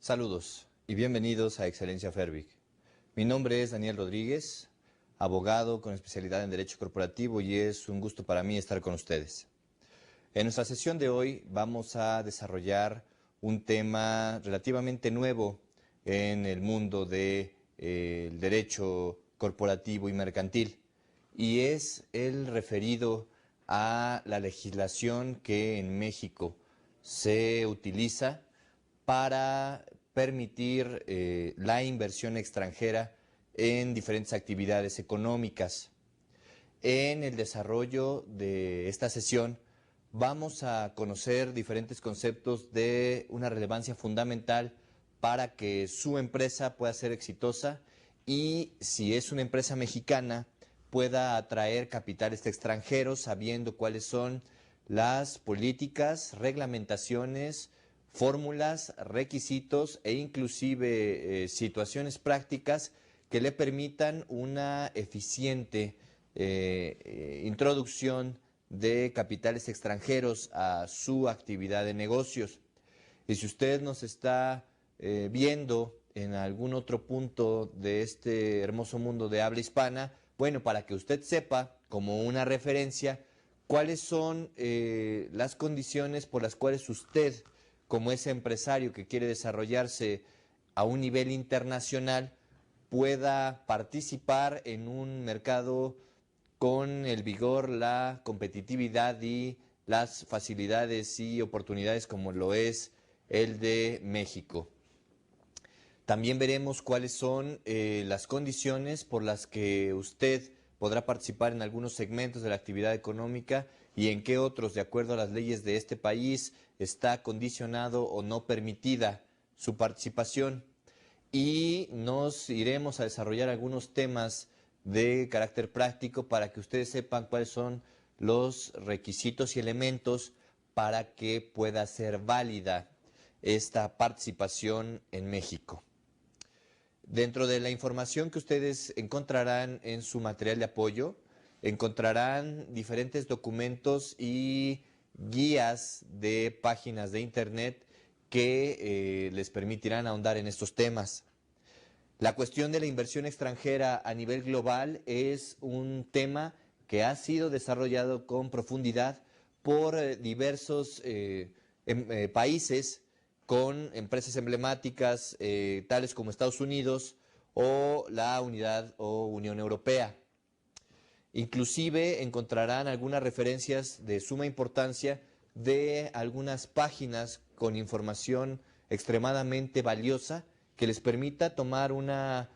Saludos y bienvenidos a Excelencia Fervic. Mi nombre es Daniel Rodríguez, abogado con especialidad en Derecho Corporativo, y es un gusto para mí estar con ustedes. En nuestra sesión de hoy vamos a desarrollar un tema relativamente nuevo en el mundo del derecho corporativo y mercantil, y es el referido a la legislación que en México se utiliza para permitir la inversión extranjera en diferentes actividades económicas. En el desarrollo de esta sesión vamos a conocer diferentes conceptos de una relevancia fundamental para que su empresa pueda ser exitosa y, si es una empresa mexicana, pueda atraer capitales extranjeros, sabiendo cuáles son las políticas, reglamentaciones, fórmulas, requisitos e inclusive situaciones prácticas que le permitan una eficiente introducción de capitales extranjeros a su actividad de negocios. Y si usted nos está viendo en algún otro punto de este hermoso mundo de habla hispana, bueno, para que usted sepa, como una referencia, cuáles son las condiciones por las cuales usted, como ese empresario que quiere desarrollarse a un nivel internacional, pueda participar en un mercado con el vigor, la competitividad y las facilidades y oportunidades como lo es el de México. También veremos cuáles son las condiciones por las que usted podrá participar en algunos segmentos de la actividad económica y en qué otros, de acuerdo a las leyes de este país, está condicionado o no permitida su participación. Y nos iremos a desarrollar algunos temas de carácter práctico para que ustedes sepan cuáles son los requisitos y elementos para que pueda ser válida esta participación en México. Dentro de la información que ustedes encontrarán en su material de apoyo, encontrarán diferentes documentos y guías de páginas de internet que les permitirán ahondar en estos temas. La cuestión de la inversión extranjera a nivel global es un tema que ha sido desarrollado con profundidad por diversos países con empresas emblemáticas tales como Estados Unidos o la Unidad o Unión Europea. Inclusive encontrarán algunas referencias de suma importancia de algunas páginas con información extremadamente valiosa que les permita tomar una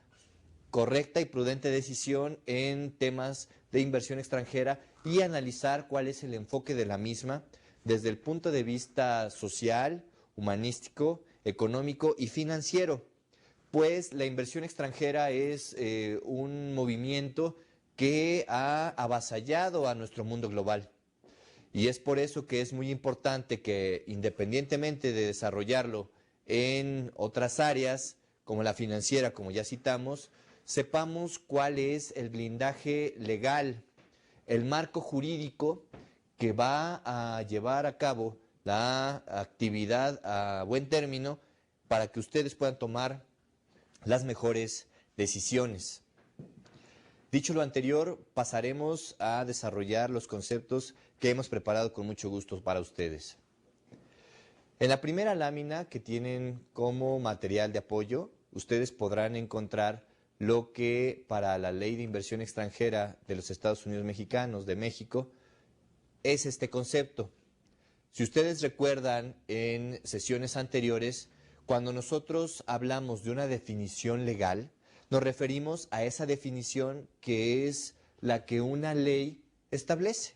correcta y prudente decisión en temas de inversión extranjera y analizar cuál es el enfoque de la misma desde el punto de vista social, humanístico, económico y financiero. Pues la inversión extranjera es un movimiento que ha avasallado a nuestro mundo global. Y es por eso que es muy importante que, independientemente de desarrollarlo en otras áreas, como la financiera, como ya citamos, sepamos cuál es el blindaje legal, el marco jurídico que va a llevar a cabo la actividad a buen término para que ustedes puedan tomar las mejores decisiones. Dicho lo anterior, pasaremos a desarrollar los conceptos que hemos preparado con mucho gusto para ustedes. En la primera lámina que tienen como material de apoyo, ustedes podrán encontrar lo que para la Ley de Inversión Extranjera de los Estados Unidos Mexicanos, de México, es este concepto. Si ustedes recuerdan en sesiones anteriores, cuando nosotros hablamos de una definición legal, nos referimos a esa definición que es la que una ley establece.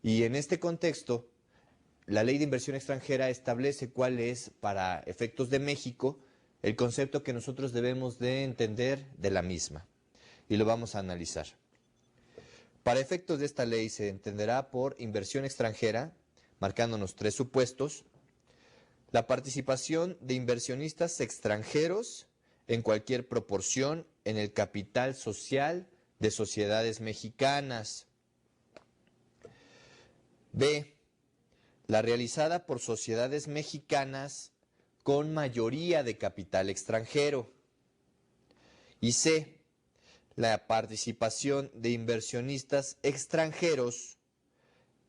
Y en este contexto, la Ley de Inversión Extranjera establece cuál es, para efectos de México, el concepto que nosotros debemos de entender de la misma. Y lo vamos a analizar. Para efectos de esta ley se entenderá por inversión extranjera, marcándonos tres supuestos: la participación de inversionistas extranjeros en cualquier proporción en el capital social de sociedades mexicanas. B. La realizada por sociedades mexicanas con mayoría de capital extranjero. Y C, la participación de inversionistas extranjeros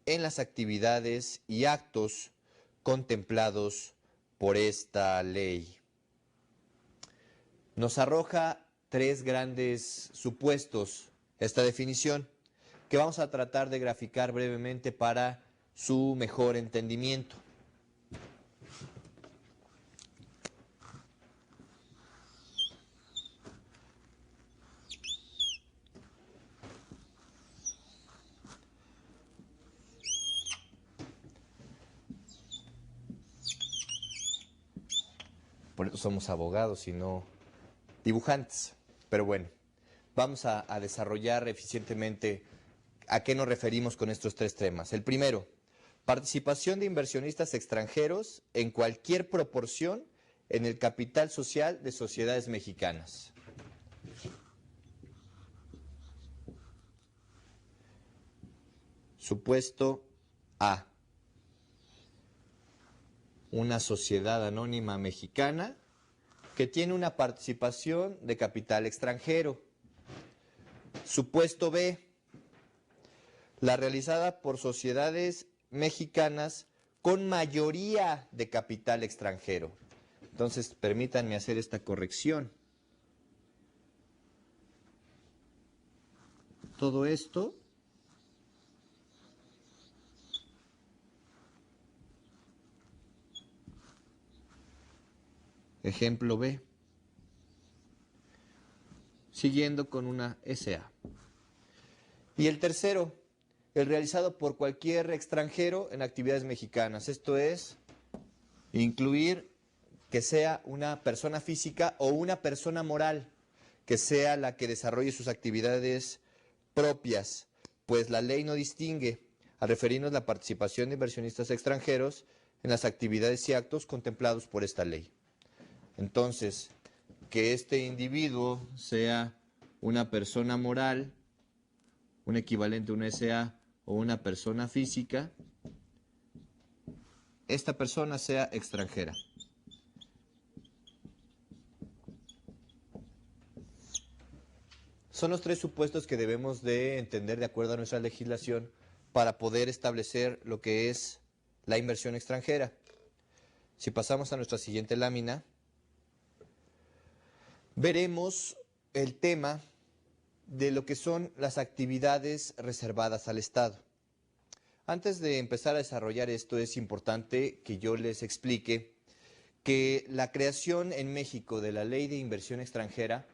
en las actividades y actos contemplados por esta ley. Nos arroja tres grandes supuestos esta definición que vamos a tratar de graficar brevemente para su mejor entendimiento. Por eso somos abogados y no dibujantes. Pero bueno, vamos a desarrollar eficientemente a qué nos referimos con estos tres temas. El primero, participación de inversionistas extranjeros en cualquier proporción en el capital social de sociedades mexicanas. Supuesto A. Una sociedad anónima mexicana que tiene una participación de capital extranjero. Supuesto B. La realizada por sociedades mexicanas con mayoría de capital extranjero. Entonces, permítanme hacer esta corrección. Todo esto ejemplo B, siguiendo con una SA. Y el tercero, el realizado por cualquier extranjero en actividades mexicanas. Esto es, incluir que sea una persona física o una persona moral, que sea la que desarrolle sus actividades propias, pues la ley no distingue al referirnos a la participación de inversionistas extranjeros en las actividades y actos contemplados por esta ley. Entonces, que este individuo sea una persona moral, un equivalente a una SA o una persona física, esta persona sea extranjera. Son los tres supuestos que debemos de entender de acuerdo a nuestra legislación para poder establecer lo que es la inversión extranjera. Si pasamos a nuestra siguiente lámina, veremos el tema de lo que son las actividades reservadas al Estado. Antes de empezar a desarrollar esto, es importante que yo les explique que la creación en México de la Ley de Inversión Extranjera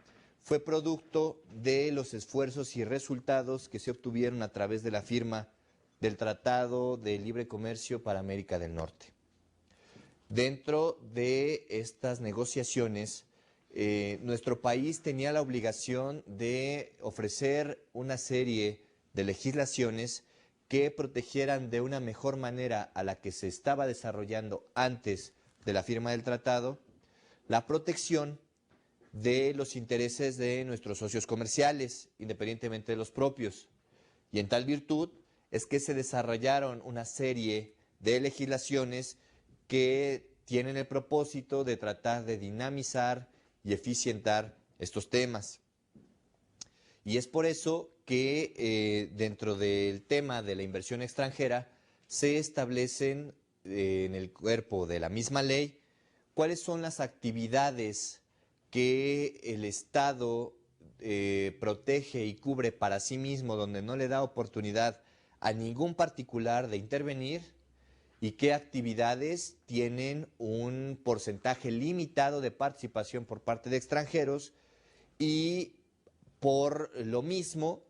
fue producto de los esfuerzos y resultados que se obtuvieron a través de la firma del Tratado de Libre Comercio para América del Norte. Dentro de estas negociaciones, nuestro país tenía la obligación de ofrecer una serie de legislaciones que protegieran de una mejor manera a la que se estaba desarrollando antes de la firma del tratado, la protección de los intereses de nuestros socios comerciales, independientemente de los propios. Y en tal virtud es que se desarrollaron una serie de legislaciones que tienen el propósito de tratar de dinamizar y eficientar estos temas. Y es por eso que dentro del tema de la inversión extranjera se establecen en el cuerpo de la misma ley cuáles son las actividades que el Estado protege y cubre para sí mismo, donde no le da oportunidad a ningún particular de intervenir, y qué actividades tienen un porcentaje limitado de participación por parte de extranjeros, y por lo mismo,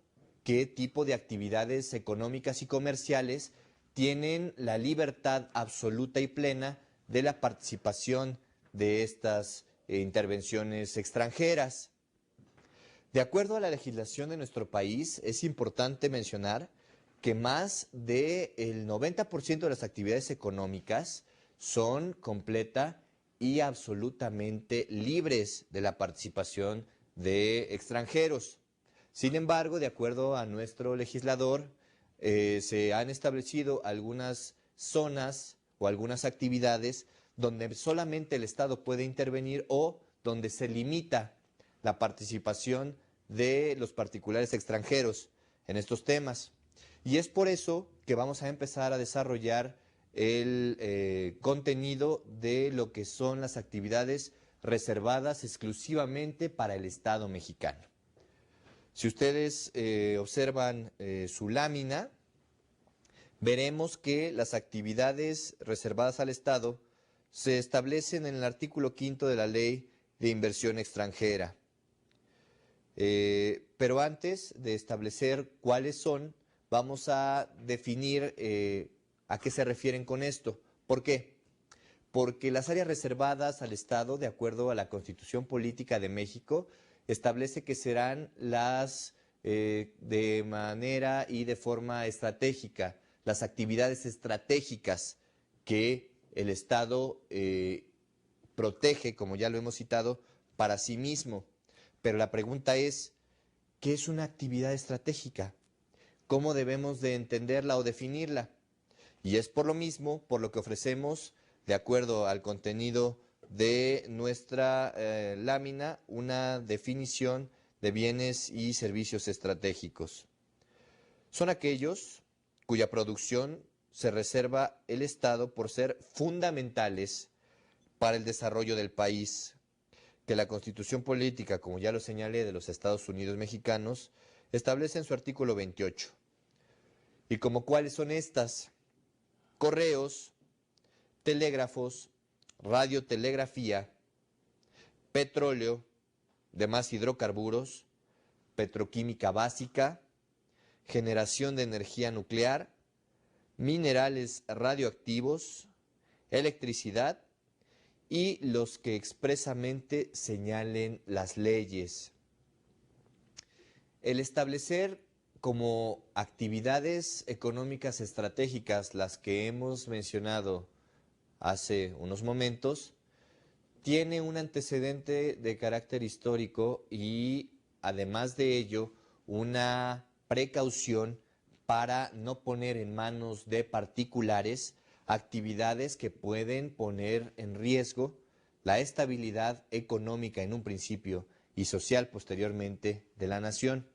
qué tipo de actividades económicas y comerciales tienen la libertad absoluta y plena de la participación de estas intervenciones extranjeras. De acuerdo a la legislación de nuestro país, es importante mencionar que más del 90% de las actividades económicas son completa y absolutamente libres de la participación de extranjeros. Sin embargo, de acuerdo a nuestro legislador, se han establecido algunas zonas o algunas actividades donde solamente el Estado puede intervenir o donde se limita la participación de los particulares extranjeros en estos temas. Y es por eso que vamos a empezar a desarrollar el contenido de lo que son las actividades reservadas exclusivamente para el Estado mexicano. Si ustedes observan su lámina, veremos que las actividades reservadas al Estado se establecen en el artículo 5 de la Ley de Inversión Extranjera. Pero antes de establecer cuáles son, vamos a definir a qué se refieren con esto. ¿Por qué? Porque las áreas reservadas al Estado, de acuerdo a la Constitución Política de México, establece que serán las de manera y de forma estratégica, las actividades estratégicas que el Estado protege, como ya lo hemos citado, para sí mismo. Pero la pregunta es, ¿qué es una actividad estratégica? ¿Cómo debemos de entenderla o definirla? Y es por lo mismo, por lo que ofrecemos, de acuerdo al contenido de nuestra lámina, una definición de bienes y servicios estratégicos. Son aquellos cuya producción se reserva el Estado por ser fundamentales para el desarrollo del país, que la Constitución Política, como ya lo señalé, de los Estados Unidos mexicanos, establece en su artículo 28. ¿Y como cuáles son estas? Correos, telégrafos, radiotelegrafía, petróleo, demás hidrocarburos, petroquímica básica, generación de energía nuclear, minerales radioactivos, electricidad y los que expresamente señalen las leyes. El establecer como actividades económicas estratégicas las que hemos mencionado hace unos momentos, tiene un antecedente de carácter histórico y además de ello una precaución para no poner en manos de particulares actividades que pueden poner en riesgo la estabilidad económica en un principio y social posteriormente de la nación.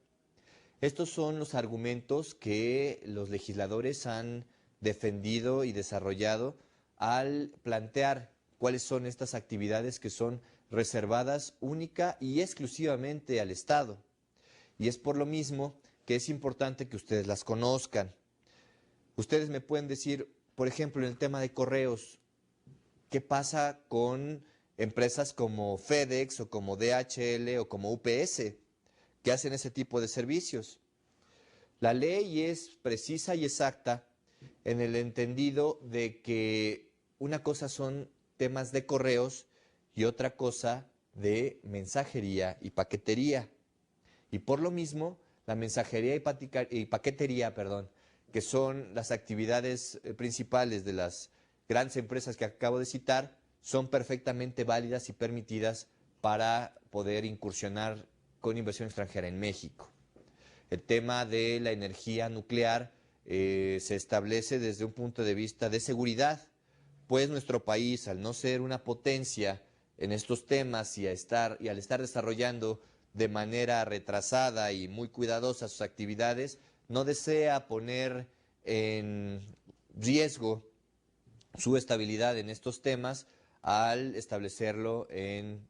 Estos son los argumentos que los legisladores han defendido y desarrollado al plantear cuáles son estas actividades que son reservadas única y exclusivamente al Estado. Y es por lo mismo que es importante que ustedes las conozcan. Ustedes me pueden decir, por ejemplo, en el tema de correos, ¿qué pasa con empresas como FedEx o como DHL o como UPS que hacen ese tipo de servicios? La ley es precisa y exacta en el entendido de que una cosa son temas de correos y otra cosa de mensajería y paquetería. Y por lo mismo, la mensajería y paquetería, que son las actividades principales de las grandes empresas que acabo de citar, son perfectamente válidas y permitidas para poder incursionar con inversión extranjera en México. El tema de la energía nuclear se establece desde un punto de vista de seguridad, pues nuestro país, al no ser una potencia en estos temas y al estar desarrollando de manera retrasada y muy cuidadosa sus actividades, no desea poner en riesgo su estabilidad en estos temas al establecerlo en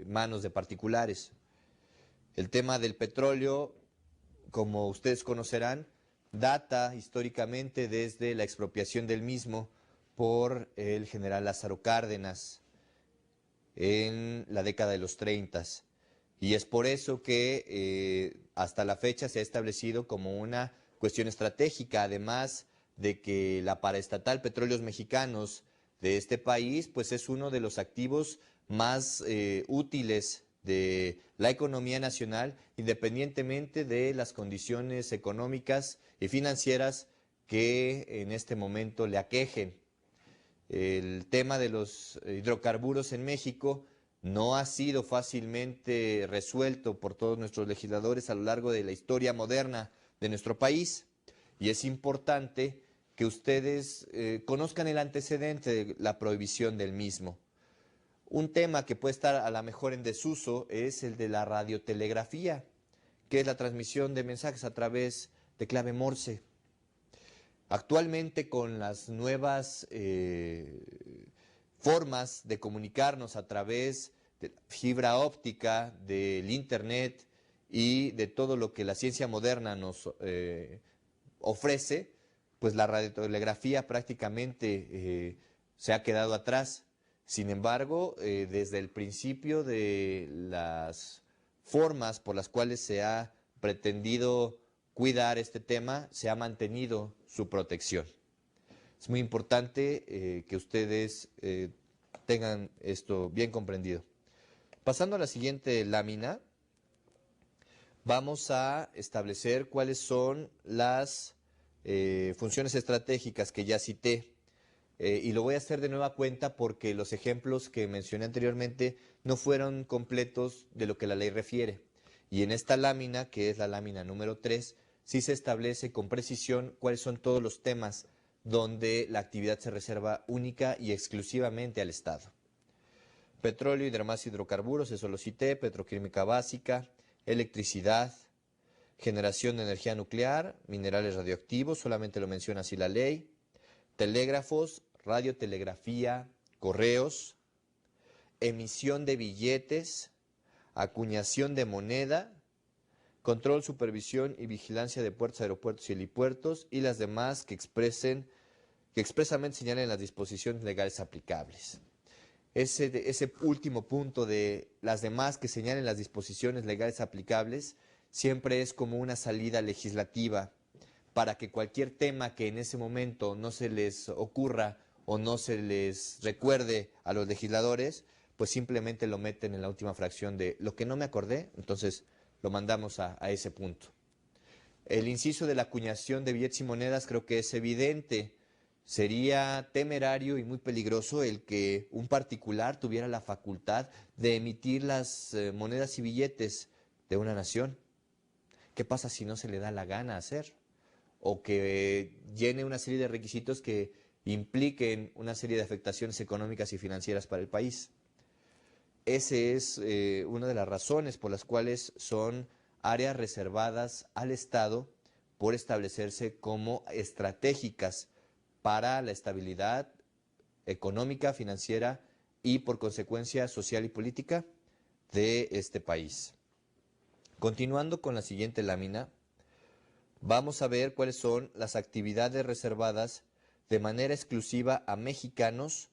manos de particulares. El tema del petróleo, como ustedes conocerán, data históricamente desde la expropiación del mismo por el general Lázaro Cárdenas en la década de los 30. Y es por eso que hasta la fecha se ha establecido como una cuestión estratégica, además de que la paraestatal Petróleos Mexicanos de este país, pues es uno de los activos más útiles de la economía nacional, independientemente de las condiciones económicas y financieras que en este momento le aquejen. El tema de los hidrocarburos en México no ha sido fácilmente resuelto por todos nuestros legisladores a lo largo de la historia moderna de nuestro país y es importante que ustedes conozcan el antecedente de la prohibición del mismo. Un tema que puede estar a lo mejor en desuso es el de la radiotelegrafía, que es la transmisión de mensajes a través de clave Morse. Actualmente, con las nuevas formas de comunicarnos a través de fibra óptica, del internet y de todo lo que la ciencia moderna nos ofrece, pues la radiotelegrafía prácticamente se ha quedado atrás. Sin embargo, desde el principio de las formas por las cuales se ha pretendido cuidar este tema, se ha mantenido su protección. Es muy importante que ustedes tengan esto bien comprendido. Pasando a la siguiente lámina, vamos a establecer cuáles son las funciones estratégicas que ya cité. Y lo voy a hacer de nueva cuenta porque los ejemplos que mencioné anteriormente no fueron completos de lo que la ley refiere. Y en esta lámina, que es la lámina número 3, sí se establece con precisión cuáles son todos los temas donde la actividad se reserva única y exclusivamente al Estado. Petróleo y demás hidrocarburos, eso lo cité, petroquímica básica, electricidad, generación de energía nuclear, minerales radioactivos, solamente lo menciona así la ley, telégrafos, radiotelegrafía, correos, emisión de billetes, acuñación de moneda, control, supervisión y vigilancia de puertos, aeropuertos y helipuertos y las demás que expresamente señalen las disposiciones legales aplicables. Ese último punto de las demás que señalen las disposiciones legales aplicables siempre es como una salida legislativa para que cualquier tema que en ese momento no se les ocurra o no se les recuerde a los legisladores, pues simplemente lo meten en la última fracción de lo que no me acordé, entonces lo mandamos a ese punto. El inciso de la acuñación de billetes y monedas creo que es evidente. Sería temerario y muy peligroso el que un particular tuviera la facultad de emitir las monedas y billetes de una nación. ¿Qué pasa si no se le da la gana hacer? O que llene una serie de requisitos que impliquen una serie de afectaciones económicas y financieras para el país. Esa es una de las razones por las cuales son áreas reservadas al Estado por establecerse como estratégicas para la estabilidad económica, financiera y por consecuencia social y política de este país. Continuando con la siguiente lámina, vamos a ver cuáles son las actividades reservadas de manera exclusiva a mexicanos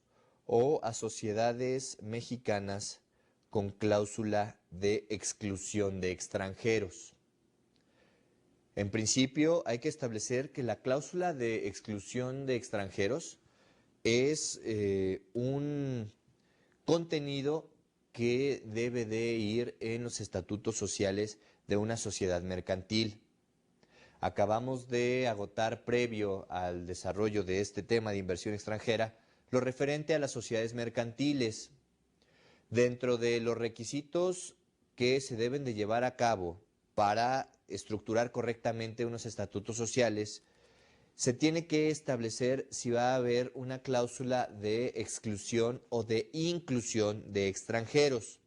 o a sociedades mexicanas con cláusula de exclusión de extranjeros. En principio, hay que establecer que la cláusula de exclusión de extranjeros es un contenido que debe de ir en los estatutos sociales de una sociedad mercantil. Acabamos de agotar, previo al desarrollo de este tema de inversión extranjera, lo referente a las sociedades mercantiles. Dentro de los requisitos que se deben de llevar a cabo para estructurar correctamente unos estatutos sociales, se tiene que establecer si va a haber una cláusula de exclusión o de inclusión de extranjeros.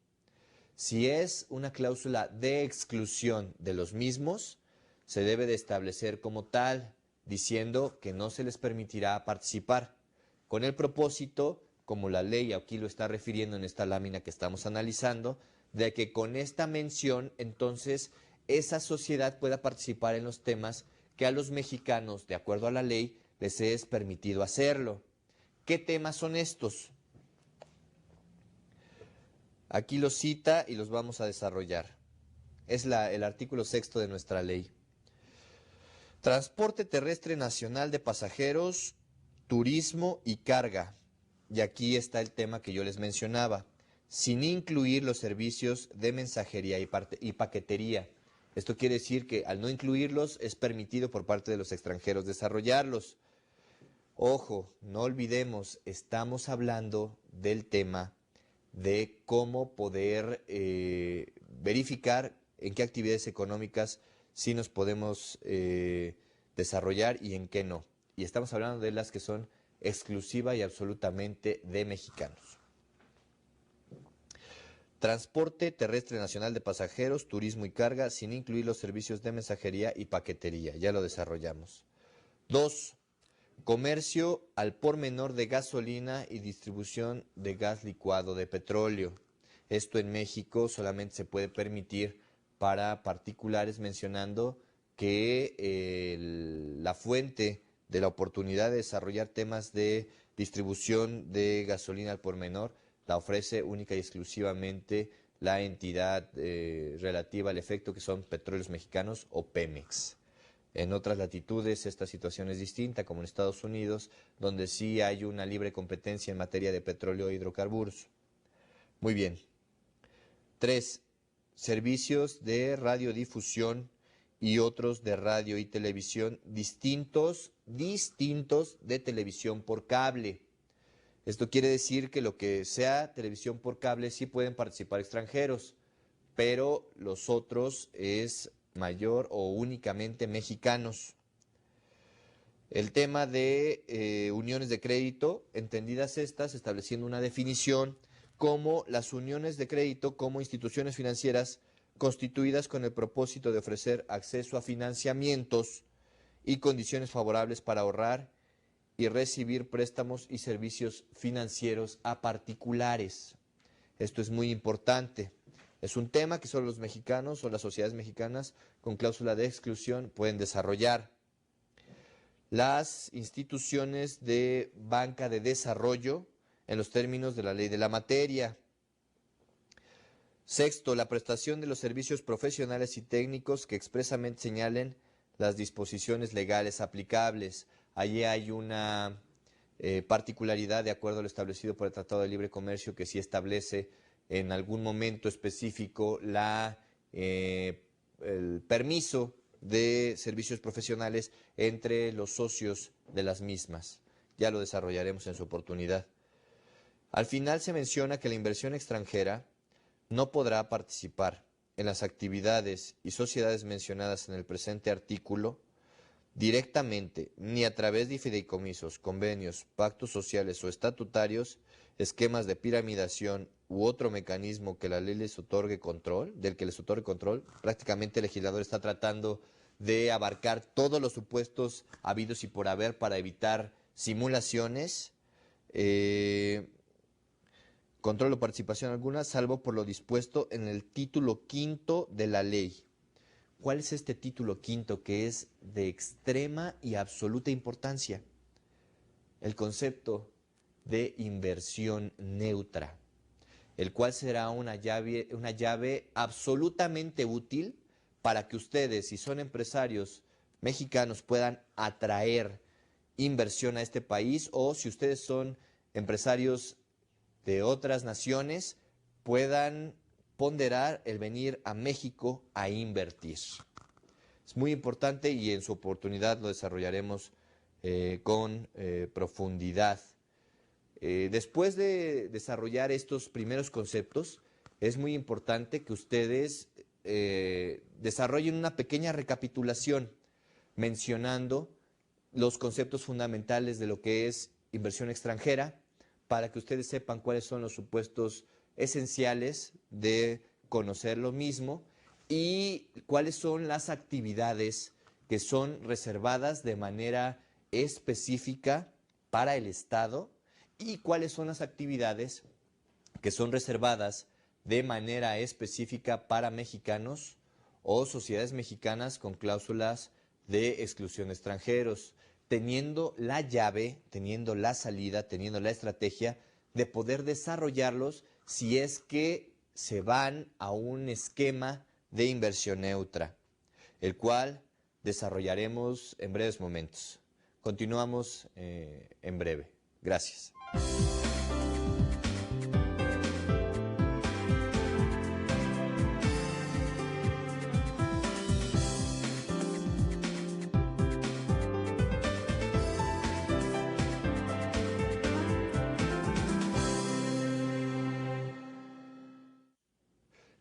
Si es una cláusula de exclusión de los mismos, se debe de establecer como tal, diciendo que no se les permitirá participar, con el propósito, como la ley aquí lo está refiriendo en esta lámina que estamos analizando, de que con esta mención, entonces, esa sociedad pueda participar en los temas que a los mexicanos, de acuerdo a la ley, les es permitido hacerlo. ¿Qué temas son estos? Aquí los cita y los vamos a desarrollar. Es el artículo 6º de nuestra ley. Transporte terrestre nacional de pasajeros, turismo y carga. Y aquí está el tema que yo les mencionaba, sin incluir los servicios de mensajería y paquetería. Esto quiere decir que al no incluirlos es permitido por parte de los extranjeros desarrollarlos. Ojo, no olvidemos, estamos hablando del tema de cómo poder verificar en qué actividades económicas sí nos podemos desarrollar y en qué no. y estamos hablando de las que son exclusiva y absolutamente de mexicanos. Transporte terrestre nacional de pasajeros, turismo y carga, sin incluir los servicios de mensajería y paquetería. Ya lo desarrollamos. 2. Comercio al por menor de gasolina y distribución de gas licuado de petróleo. Esto en México solamente se puede permitir para particulares, mencionando que la fuente de la oportunidad de desarrollar temas de distribución de gasolina al por menor la ofrece única y exclusivamente la entidad relativa al efecto, que son Petróleos Mexicanos o Pemex. En otras latitudes esta situación es distinta, como en Estados Unidos, donde sí hay una libre competencia en materia de petróleo e hidrocarburos. Muy bien. 3. Servicios de radiodifusión y otros de radio y televisión distintos de televisión por cable. Esto quiere decir que lo que sea televisión por cable sí pueden participar extranjeros, pero los otros es mayor o únicamente mexicanos. El tema de uniones de crédito, entendidas estas, estableciendo una definición como las uniones de crédito como instituciones financieras constituidas con el propósito de ofrecer acceso a financiamientos y condiciones favorables para ahorrar y recibir préstamos y servicios financieros a particulares. Esto es muy importante. Es un tema que solo los mexicanos o las sociedades mexicanas con cláusula de exclusión pueden desarrollar. Las instituciones de banca de desarrollo en los términos de la ley de la materia. 6. La prestación de los servicios profesionales y técnicos que expresamente señalen las disposiciones legales aplicables. Allí hay una particularidad de acuerdo a lo establecido por el Tratado de Libre Comercio, que sí establece en algún momento específico el permiso de servicios profesionales entre los socios de las mismas. Ya lo desarrollaremos en su oportunidad. Al final se menciona que la inversión extranjera no podrá participar en las actividades y sociedades mencionadas en el presente artículo directamente, ni a través de fideicomisos, convenios, pactos sociales o estatutarios, esquemas de piramidación u otro mecanismo que la ley les otorgue control, del que les otorgue control. Prácticamente el legislador está tratando de abarcar todos los supuestos habidos y por haber para evitar simulaciones, control o participación alguna, salvo por lo dispuesto en el título quinto de la ley. ¿Cuál es este título quinto que es de extrema y absoluta importancia? El concepto de inversión neutra, el cual será una llave absolutamente útil para que ustedes, si son empresarios mexicanos, puedan atraer inversión a este país, o si ustedes son empresarios de otras naciones, puedan ponderar el venir a México a invertir. Es muy importante y en su oportunidad lo desarrollaremos con profundidad. Después de desarrollar estos primeros conceptos, es muy importante que ustedes desarrollen una pequeña recapitulación mencionando los conceptos fundamentales de lo que es inversión extranjera, para que ustedes sepan cuáles son los supuestos esenciales de conocer lo mismo y cuáles son las actividades que son reservadas de manera específica para el Estado y cuáles son las actividades que son reservadas de manera específica para mexicanos o sociedades mexicanas con cláusulas de exclusión de extranjeros, teniendo la llave, teniendo la salida, teniendo la estrategia de poder desarrollarlos si es que se van a un esquema de inversión neutra, el cual desarrollaremos en breves momentos. Continuamos en breve. Gracias.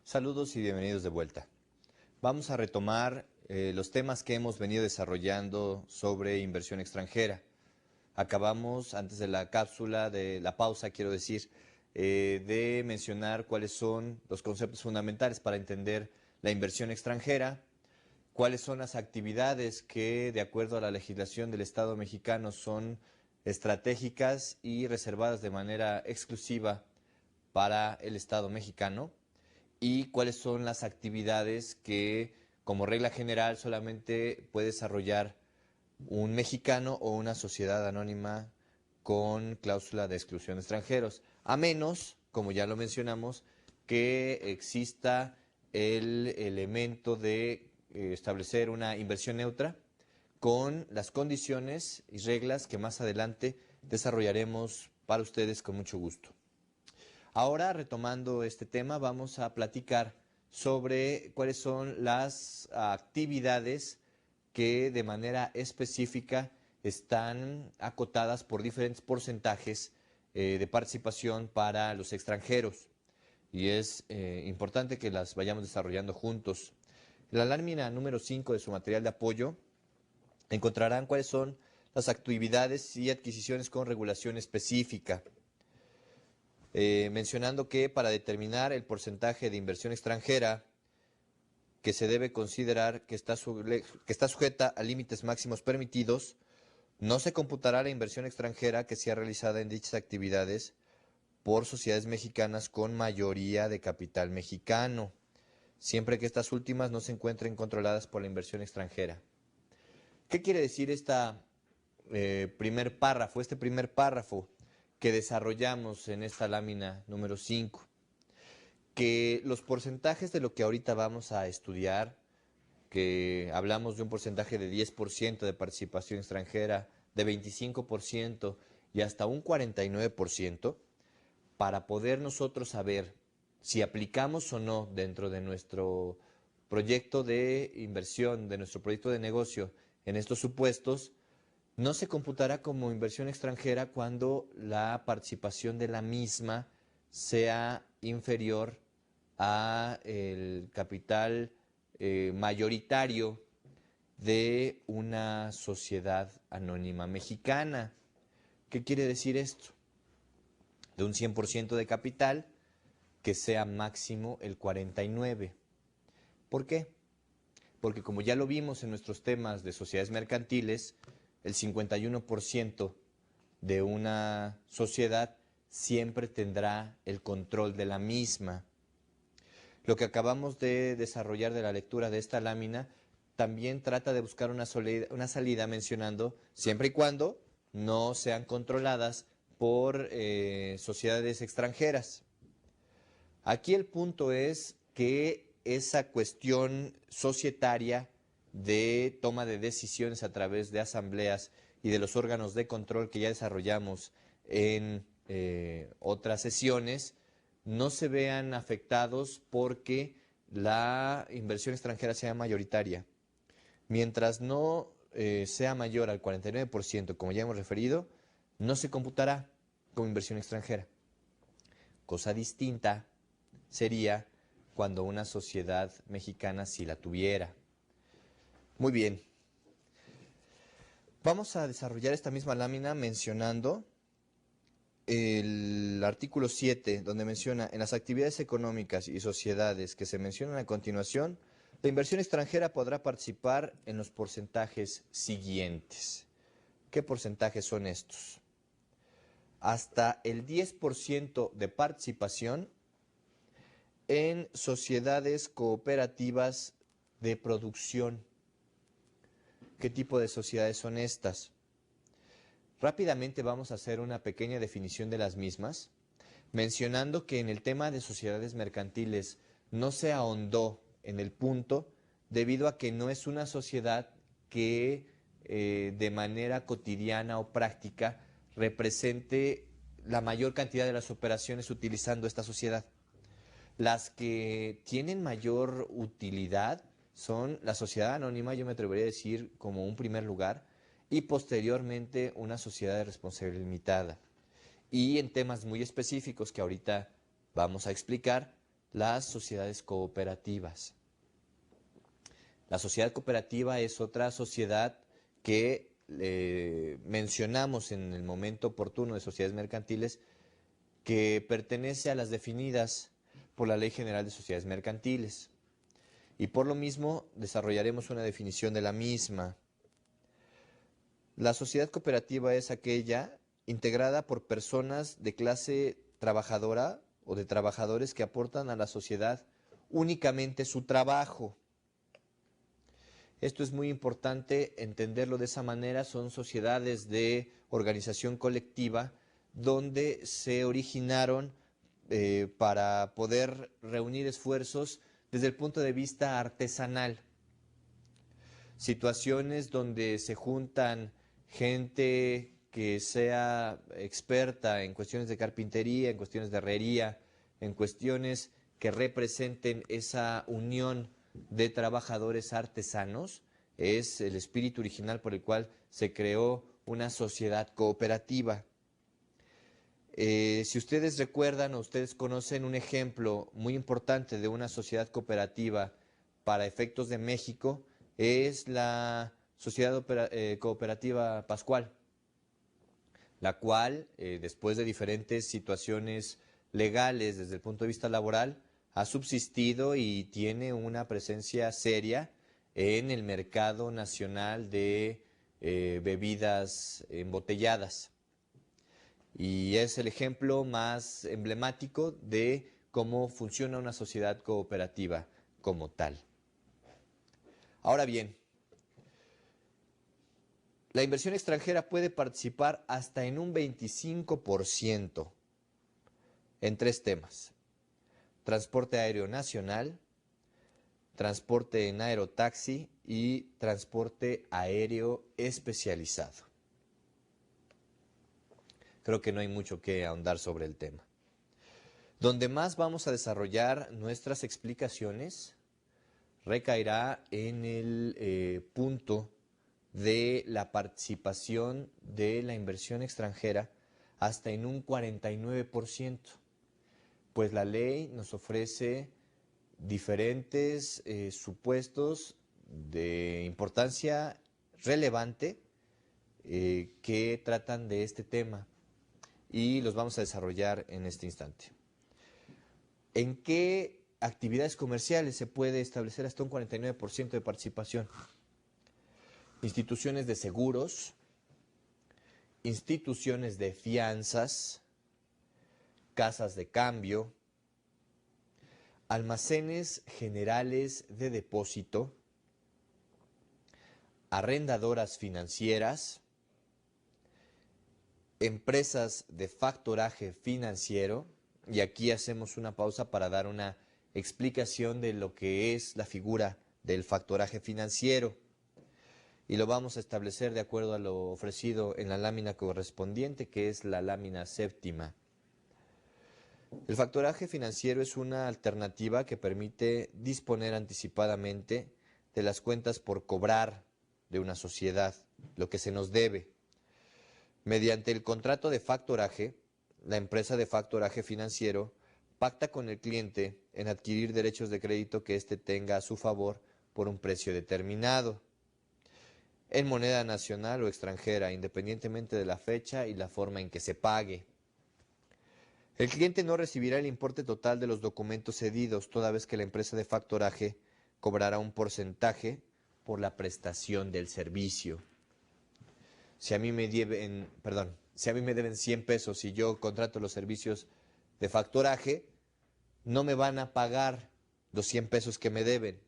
Saludos y bienvenidos de vuelta. Vamos a retomar los temas que hemos venido desarrollando sobre inversión extranjera. acabamos, antes de la cápsula, de la pausa, quiero decir, de mencionar cuáles son los conceptos fundamentales para entender la inversión extranjera, cuáles son las actividades que, de acuerdo a la legislación del Estado mexicano, son estratégicas y reservadas de manera exclusiva para el Estado mexicano, y cuáles son las actividades que, como regla general, solamente puede desarrollar un mexicano o una sociedad anónima con cláusula de exclusión de extranjeros, a menos, como ya lo mencionamos, que exista el elemento de establecer una inversión neutra con las condiciones y reglas que más adelante desarrollaremos para ustedes con mucho gusto. Ahora, retomando este tema, vamos a platicar sobre cuáles son las actividades que de manera específica están acotadas por diferentes porcentajes de participación para los extranjeros. Y es importante que las vayamos desarrollando juntos. En la lámina número 5 de su material de apoyo encontrarán cuáles son las actividades y adquisiciones con regulación específica. Mencionando que para determinar el porcentaje de inversión extranjera que se debe considerar que está sujeta a límites máximos permitidos, no se computará la inversión extranjera que sea realizada en dichas actividades por sociedades mexicanas con mayoría de capital mexicano, siempre que estas últimas no se encuentren controladas por la inversión extranjera. ¿Qué quiere decir este primer párrafo que desarrollamos en esta lámina número 5? Que los porcentajes de lo que ahorita vamos a estudiar, que hablamos de un porcentaje de 10% de participación extranjera, de 25% y hasta un 49%, para poder nosotros saber si aplicamos o no dentro de nuestro proyecto de inversión, de nuestro proyecto de negocio en estos supuestos, no se computará como inversión extranjera cuando la participación de la misma sea inferior a el capital mayoritario de una sociedad anónima mexicana. ¿Qué quiere decir esto? De un 100% de capital, que sea máximo el 49%. ¿Por qué? Porque como ya lo vimos en nuestros temas de sociedades mercantiles, el 51% de una sociedad siempre tendrá el control de la misma. Lo que acabamos de desarrollar de la lectura de esta lámina también trata de buscar una salida mencionando siempre y cuando no sean controladas por sociedades extranjeras. Aquí el punto es que esa cuestión societaria de toma de decisiones a través de asambleas y de los órganos de control que ya desarrollamos en otras sesiones no se vean afectados porque la inversión extranjera sea mayoritaria. Mientras no sea mayor al 49%, como ya hemos referido, no se computará como inversión extranjera. Cosa distinta sería cuando una sociedad mexicana sí la tuviera. Muy bien. Vamos a desarrollar esta misma lámina mencionando el artículo 7, donde menciona en las actividades económicas y sociedades que se mencionan a continuación, la inversión extranjera podrá participar en los porcentajes siguientes. ¿Qué porcentajes son estos? Hasta el 10% de participación en sociedades cooperativas de producción. ¿Qué tipo de sociedades son estas? Rápidamente vamos a hacer una pequeña definición de las mismas, mencionando que en el tema de sociedades mercantiles no se ahondó en el punto debido a que no es una sociedad que de manera cotidiana o práctica represente la mayor cantidad de las operaciones utilizando esta sociedad. Las que tienen mayor utilidad son la sociedad anónima, yo me atrevería a decir como un primer lugar, y posteriormente una sociedad de responsabilidad limitada. Y en temas muy específicos que ahorita vamos a explicar, las sociedades cooperativas. La sociedad cooperativa es otra sociedad que mencionamos en el momento oportuno de sociedades mercantiles que pertenece a las definidas por la Ley General de Sociedades Mercantiles. Y por lo mismo desarrollaremos una definición de la misma. La sociedad cooperativa es aquella integrada por personas de clase trabajadora o de trabajadores que aportan a la sociedad únicamente su trabajo. Esto es muy importante entenderlo de esa manera, son sociedades de organización colectiva donde se originaron para poder reunir esfuerzos desde el punto de vista artesanal. Situaciones donde se juntan gente que sea experta en cuestiones de carpintería, en cuestiones de herrería, en cuestiones que representen esa unión de trabajadores artesanos, es el espíritu original por el cual se creó una sociedad cooperativa. Si ustedes recuerdan o ustedes conocen un ejemplo muy importante de una sociedad cooperativa para efectos de México, es la Sociedad Cooperativa Pascual, la cual, después de diferentes situaciones legales desde el punto de vista laboral, ha subsistido y tiene una presencia seria en el mercado nacional de bebidas embotelladas. Y es el ejemplo más emblemático de cómo funciona una sociedad cooperativa como tal. Ahora bien, la inversión extranjera puede participar hasta en un 25% en 3 temas: transporte aéreo nacional, transporte en aerotaxi y transporte aéreo especializado. Creo que no hay mucho que ahondar sobre el tema. Donde más vamos a desarrollar nuestras explicaciones recaerá en el punto de la participación de la inversión extranjera hasta en un 49%, pues la ley nos ofrece diferentes supuestos de importancia relevante que tratan de este tema y los vamos a desarrollar en este instante. ¿En qué actividades comerciales se puede establecer hasta un 49% de participación? Instituciones de seguros, instituciones de fianzas, casas de cambio, almacenes generales de depósito, arrendadoras financieras, empresas de factoraje financiero, y aquí hacemos una pausa para dar una explicación de lo que es la figura del factoraje financiero. Y lo vamos a establecer de acuerdo a lo ofrecido en la lámina correspondiente, que es la lámina séptima. El factoraje financiero es una alternativa que permite disponer anticipadamente de las cuentas por cobrar de una sociedad, lo que se nos debe. Mediante el contrato de factoraje, la empresa de factoraje financiero pacta con el cliente en adquirir derechos de crédito que éste tenga a su favor por un precio determinado, en moneda nacional o extranjera, independientemente de la fecha y la forma en que se pague. El cliente no recibirá el importe total de los documentos cedidos, toda vez que la empresa de factoraje cobrará un porcentaje por la prestación del servicio. Si a mí me deben 100 pesos y yo contrato los servicios de factoraje, no me van a pagar los 100 pesos que me deben.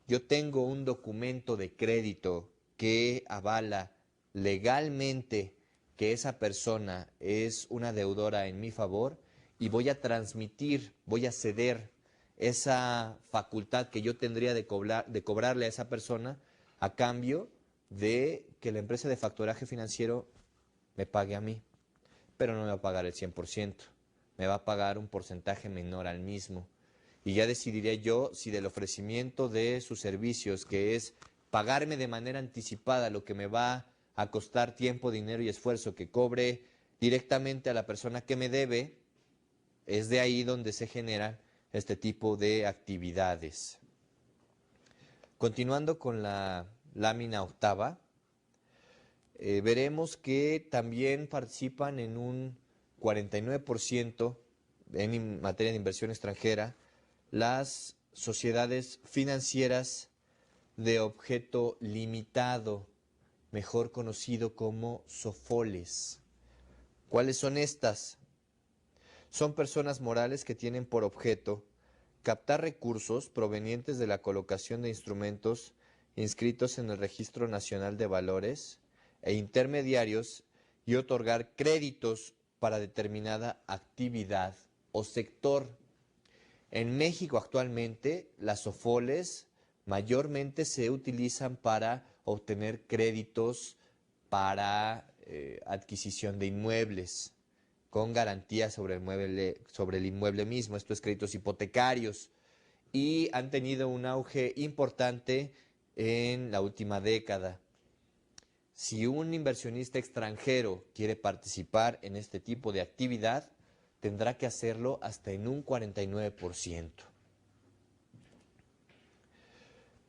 Yo tengo un documento de crédito que avala legalmente que esa persona es una deudora en mi favor y voy a transmitir, voy a ceder esa facultad que yo tendría de cobrarle a esa persona a cambio de que la empresa de factoraje financiero me pague a mí, pero no me va a pagar el 100%, me va a pagar un porcentaje menor al mismo. Y ya decidiré yo si del ofrecimiento de sus servicios, que es pagarme de manera anticipada lo que me va a costar tiempo, dinero y esfuerzo, que cobre directamente a la persona que me debe, es de ahí donde se generan este tipo de actividades. Continuando con la lámina octava, veremos que también participan en un 49% en materia de inversión extranjera las sociedades financieras de objeto limitado, mejor conocido como SOFOLES. ¿Cuáles son estas? Son personas morales que tienen por objeto captar recursos provenientes de la colocación de instrumentos inscritos en el Registro Nacional de Valores e intermediarios y otorgar créditos para determinada actividad o sector. En México actualmente las SOFOLES mayormente se utilizan para obtener créditos para adquisición de inmuebles con garantía sobre el inmueble mismo, esto es créditos hipotecarios, y han tenido un auge importante en la última década. Si un inversionista extranjero quiere participar en este tipo de actividad, tendrá que hacerlo hasta en un 49%.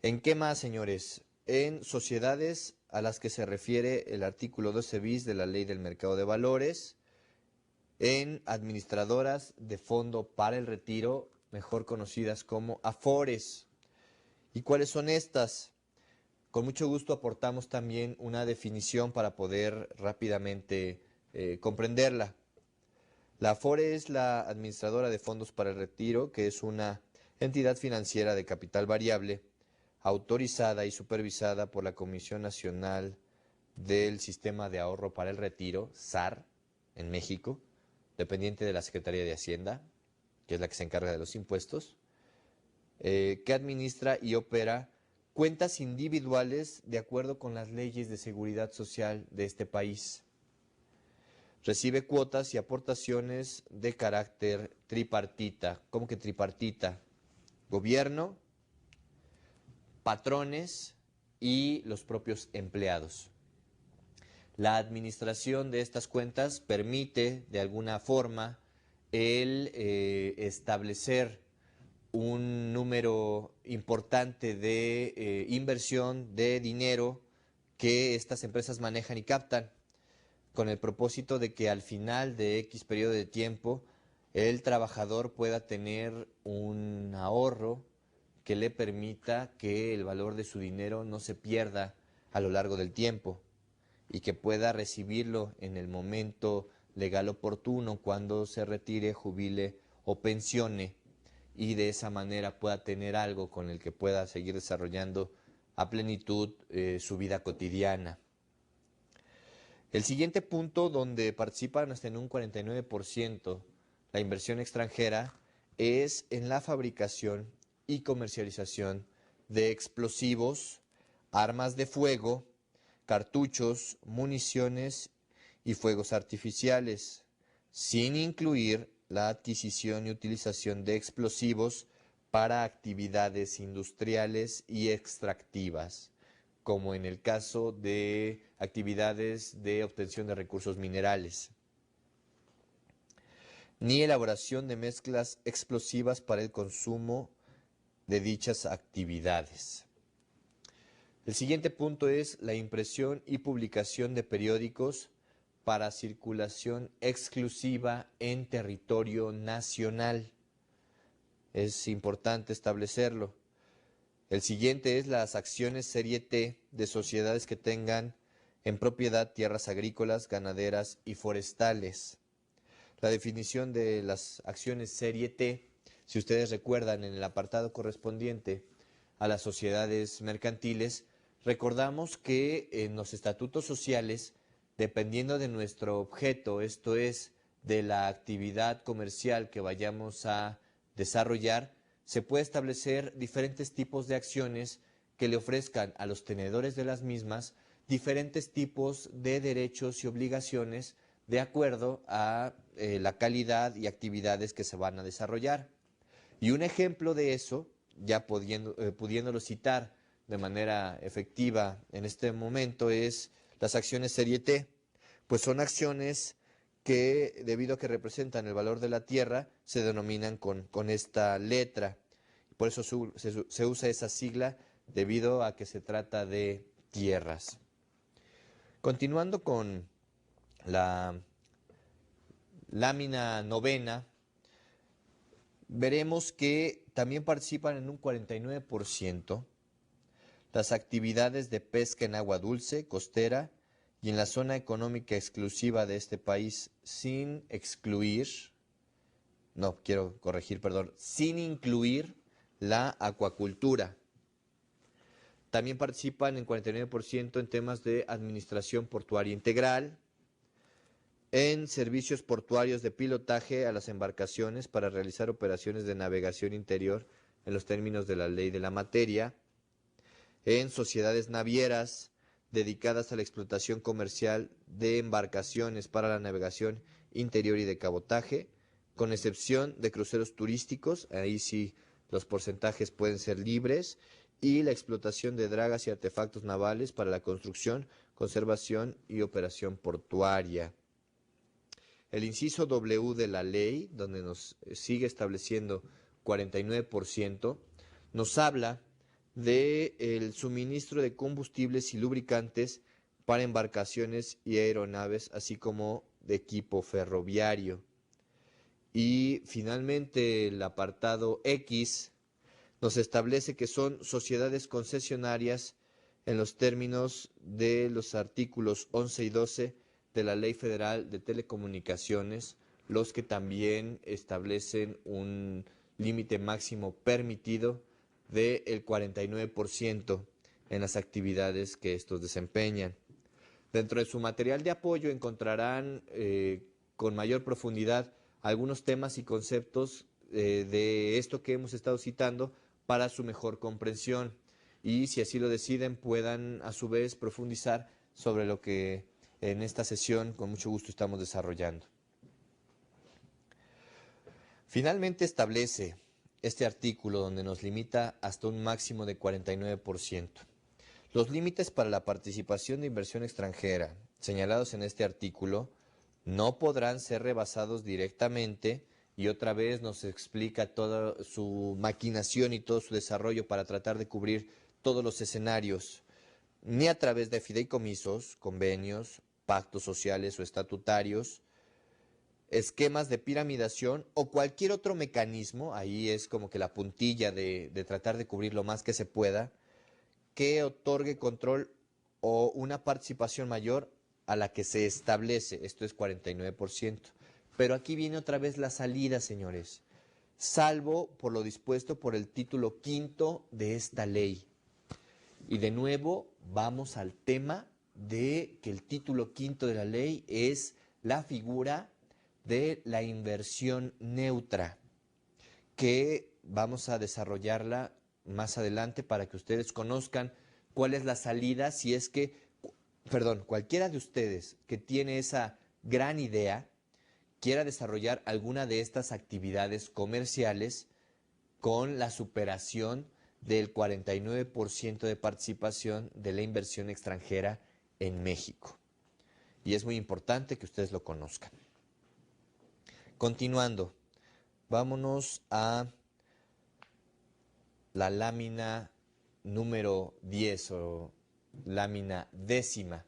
¿En qué más, señores? En sociedades a las que se refiere el artículo 12 bis de la Ley del Mercado de Valores, en administradoras de fondo para el retiro, mejor conocidas como AFORES. ¿Y cuáles son estas? Con mucho gusto aportamos también una definición para poder rápidamente comprenderla. La AFORE es la administradora de fondos para el retiro, que es una entidad financiera de capital variable, autorizada y supervisada por la Comisión Nacional del Sistema de Ahorro para el Retiro, SAR, en México, dependiente de la Secretaría de Hacienda, que es la que se encarga de los impuestos, que administra y opera cuentas individuales de acuerdo con las leyes de seguridad social de este país. Recibe cuotas y aportaciones de carácter tripartita. ¿Cómo que tripartita? Gobierno, patrones y los propios empleados. La administración de estas cuentas permite de alguna forma el establecer un número importante de inversión de dinero que estas empresas manejan y captan, con el propósito de que al final de X periodo de tiempo el trabajador pueda tener un ahorro que le permita que el valor de su dinero no se pierda a lo largo del tiempo y que pueda recibirlo en el momento legal oportuno cuando se retire, jubile o pensione, y de esa manera pueda tener algo con el que pueda seguir desarrollando a plenitud su vida cotidiana. El siguiente punto donde participan hasta en un 49% la inversión extranjera es en la fabricación y comercialización de explosivos, armas de fuego, cartuchos, municiones y fuegos artificiales, sin incluir la adquisición y utilización de explosivos para actividades industriales y extractivas, como en el caso de actividades de obtención de recursos minerales, ni elaboración de mezclas explosivas para el consumo de dichas actividades. El siguiente punto es la impresión y publicación de periódicos para circulación exclusiva en territorio nacional. Es importante establecerlo. El siguiente es las acciones serie T de sociedades que tengan en propiedad tierras agrícolas, ganaderas y forestales. La definición de las acciones serie T, si ustedes recuerdan en el apartado correspondiente a las sociedades mercantiles, recordamos que en los estatutos sociales, dependiendo de nuestro objeto, esto es, de la actividad comercial que vayamos a desarrollar, se puede establecer diferentes tipos de acciones que le ofrezcan a los tenedores de las mismas diferentes tipos de derechos y obligaciones de acuerdo a la calidad y actividades que se van a desarrollar. Y un ejemplo de eso, ya pudiéndolo citar de manera efectiva en este momento, es las acciones serie T, pues son acciones que, debido a que representan el valor de la tierra, se denominan con esta letra. Por eso se usa esa sigla, debido a que se trata de tierras. Continuando con la lámina novena, veremos que también participan en un 49% las actividades de pesca en agua dulce, costera y en la zona económica exclusiva de este país, sin incluir la acuacultura. También participan en 49% en temas de administración portuaria integral, en servicios portuarios de pilotaje a las embarcaciones para realizar operaciones de navegación interior en los términos de la ley de la materia, en sociedades navieras dedicadas a la explotación comercial de embarcaciones para la navegación interior y de cabotaje, con excepción de cruceros turísticos, ahí sí los porcentajes pueden ser libres, y la explotación de dragas y artefactos navales para la construcción, conservación y operación portuaria. El inciso W de la ley, donde nos sigue estableciendo 49%, nos habla del suministro de combustibles y lubricantes para embarcaciones y aeronaves, así como de equipo ferroviario. Y finalmente el apartado X nos establece que son sociedades concesionarias en los términos de los artículos 11 y 12 de la Ley Federal de Telecomunicaciones, los que también establecen un límite máximo permitido del 49% en las actividades que estos desempeñan. Dentro de su material de apoyo encontrarán con mayor profundidad algunos temas y conceptos de esto que hemos estado citando para su mejor comprensión y, si así lo deciden, puedan a su vez profundizar sobre lo que en esta sesión con mucho gusto estamos desarrollando. Finalmente establece este artículo, donde nos limita hasta un máximo de 49%. Los límites para la participación de inversión extranjera señalados en este artículo no podrán ser rebasados directamente, y otra vez nos explica toda su maquinación y todo su desarrollo para tratar de cubrir todos los escenarios, ni a través de fideicomisos, convenios, pactos sociales o estatutarios, esquemas de piramidación o cualquier otro mecanismo. Ahí es como que la puntilla de tratar de cubrir lo más que se pueda, que otorgue control o una participación mayor a la que se establece. Esto es 49%. Pero aquí viene otra vez la salida, señores, salvo por lo dispuesto por el título quinto de esta ley. Y de nuevo vamos al tema de que el título quinto de la ley es la figura de la inversión neutra, que vamos a desarrollarla más adelante para que ustedes conozcan cuál es la salida, si es que, cualquiera de ustedes que tiene esa gran idea quiera desarrollar alguna de estas actividades comerciales con la superación del 49% de participación de la inversión extranjera en México. Y es muy importante que ustedes lo conozcan. Continuando, vámonos a la lámina número 10 o lámina décima,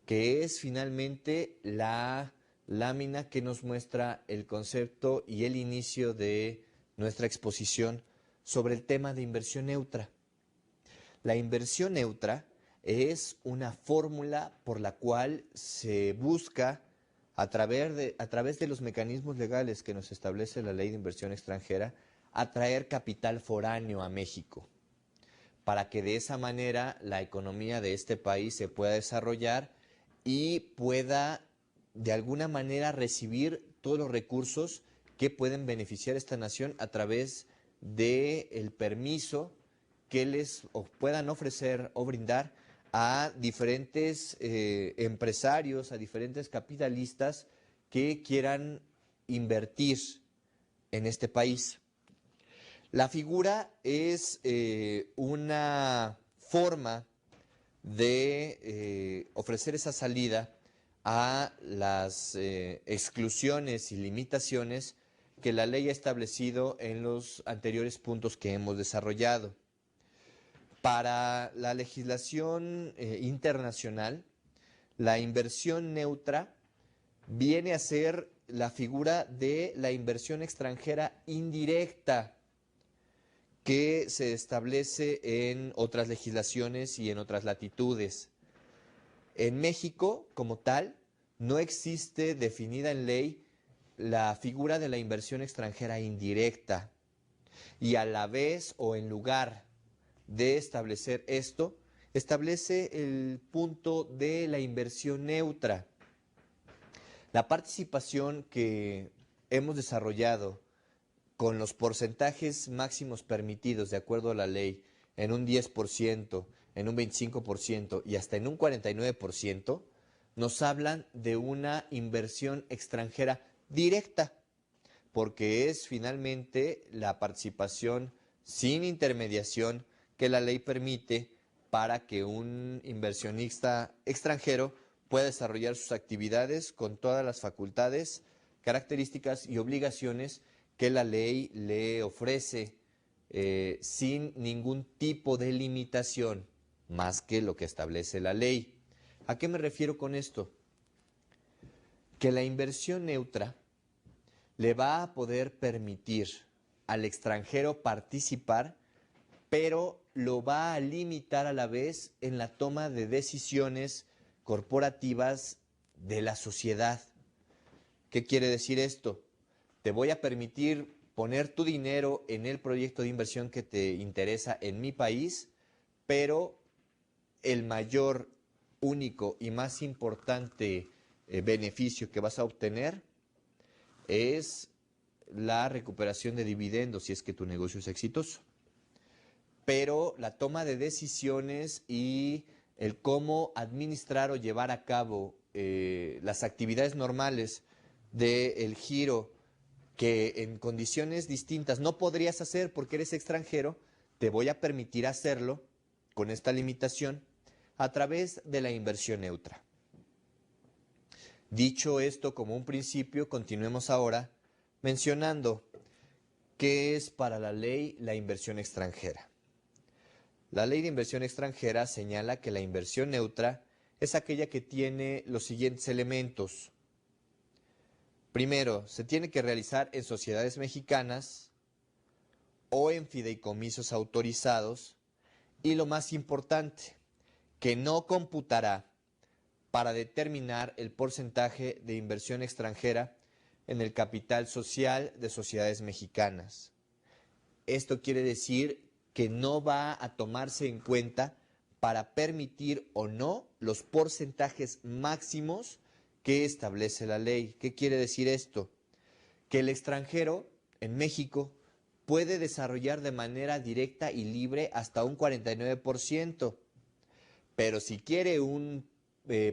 que es finalmente la lámina que nos muestra el concepto y el inicio de nuestra exposición sobre el tema de inversión neutra. La inversión neutra es una fórmula por la cual se busca, a través de los mecanismos legales que nos establece la Ley de Inversión Extranjera, atraer capital foráneo a México, para que de esa manera la economía de este país se pueda desarrollar y pueda de alguna manera recibir todos los recursos que pueden beneficiar a esta nación a través del permiso que les puedan ofrecer o brindar a diferentes empresarios, a diferentes capitalistas que quieran invertir en este país. La figura es una forma de ofrecer esa salida a las exclusiones y limitaciones que la ley ha establecido en los anteriores puntos que hemos desarrollado. Para la legislación internacional, La inversión neutra viene a ser la figura de la inversión extranjera indirecta que se establece en otras legislaciones y en otras latitudes. En México, como tal, no existe definida en ley la figura de la inversión extranjera indirecta. Y a la vez o en lugar de establecer esto, establece el punto de la inversión neutra. La participación que hemos desarrollado con los porcentajes máximos permitidos de acuerdo a la ley en un 10%, en un 25% y hasta en un 49%, nos hablan de una inversión extranjera directa, porque es finalmente la participación sin intermediación que la ley permite para que un inversionista extranjero pueda desarrollar sus actividades con todas las facultades, características y obligaciones que la ley le ofrece sin ningún tipo de limitación más que lo que establece la ley. ¿A qué me refiero con esto? Que la inversión neutra le va a poder permitir al extranjero participar, pero lo va a limitar a la vez en la toma de decisiones corporativas de la sociedad. ¿Qué quiere decir esto? Te voy a permitir poner tu dinero en el proyecto de inversión que te interesa en mi país, pero el mayor, único y más importante beneficio que vas a obtener es la recuperación de dividendos si es que tu negocio es exitoso. Pero la toma de decisiones y el cómo administrar o llevar a cabo las actividades normales del giro que en condiciones distintas no podrías hacer porque eres extranjero, te voy a permitir hacerlo con esta limitación a través de la inversión neutra. Dicho esto como un principio, continuemos ahora mencionando qué es para la ley la inversión extranjera. La ley de inversión extranjera señala que la inversión neutra es aquella que tiene los siguientes elementos. Primero, se tiene que realizar en sociedades mexicanas o en fideicomisos autorizados y lo más importante, que no computará para determinar el porcentaje de inversión extranjera en el capital social de sociedades mexicanas. Esto quiere decir que no va a tomarse en cuenta para permitir o no los porcentajes máximos que establece la ley. ¿Qué quiere decir esto? Que el extranjero en México puede desarrollar de manera directa y libre hasta un 49%, pero si quiere un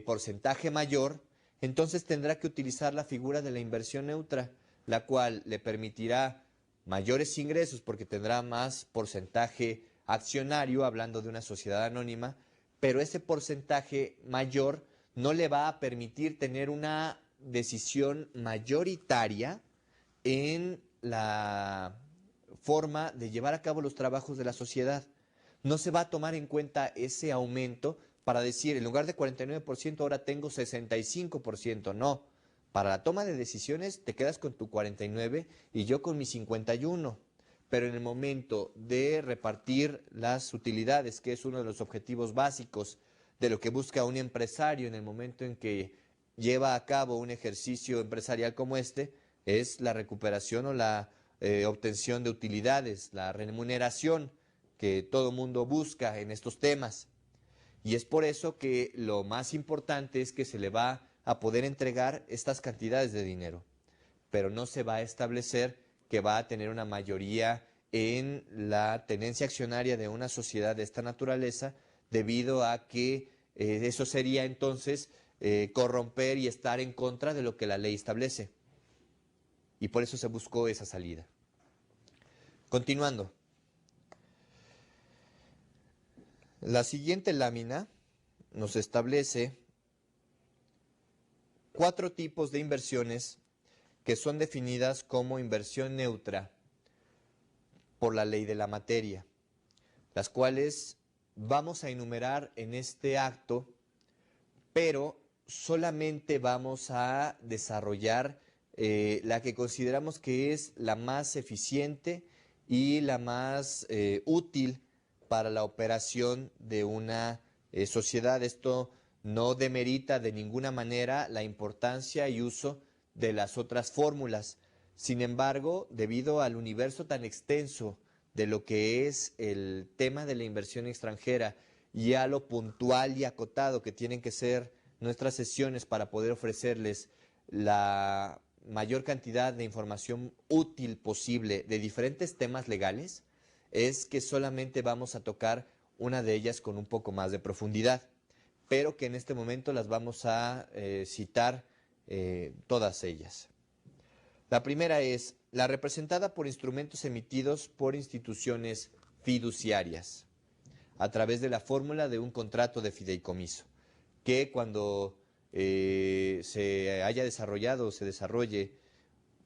porcentaje mayor, entonces tendrá que utilizar la figura de la inversión neutra, la cual le permitirá mayores ingresos porque tendrá más porcentaje accionario, hablando de una sociedad anónima, pero ese porcentaje mayor no le va a permitir tener una decisión mayoritaria en la forma de llevar a cabo los trabajos de la sociedad. No se va a tomar en cuenta ese aumento para decir, en lugar de 49%, ahora tengo 65%. No, para la toma de decisiones te quedas con tu 49 y yo con mi 51. Pero en el momento de repartir las utilidades, que es uno de los objetivos básicos de lo que busca un empresario en el momento en que lleva a cabo un ejercicio empresarial como este, es la recuperación o la obtención de utilidades, la remuneración que todo mundo busca en estos temas. Y es por eso que lo más importante es que se le va a poder entregar estas cantidades de dinero, pero no se va a establecer que va a tener una mayoría en la tenencia accionaria de una sociedad de esta naturaleza, debido a que eso sería entonces corromper y estar en contra de lo que la ley establece. Y por eso se buscó esa salida. Continuando. La siguiente lámina nos establece 4 tipos de inversiones que son definidas como inversión neutra por la ley de la materia, las cuales vamos a enumerar en este acto, pero solamente vamos a desarrollar la que consideramos que es la más eficiente y la más útil para la operación de una sociedad. Esto no demerita de ninguna manera la importancia y uso de las otras fórmulas. Sin embargo, debido al universo tan extenso de lo que es el tema de la inversión extranjera y a lo puntual y acotado que tienen que ser nuestras sesiones para poder ofrecerles la mayor cantidad de información útil posible de diferentes temas legales, es que solamente vamos a tocar una de ellas con un poco más de profundidad, pero que en este momento las vamos a citar todas ellas. La primera es la representada por instrumentos emitidos por instituciones fiduciarias a través de la fórmula de un contrato de fideicomiso, que cuando se haya desarrollado o se desarrolle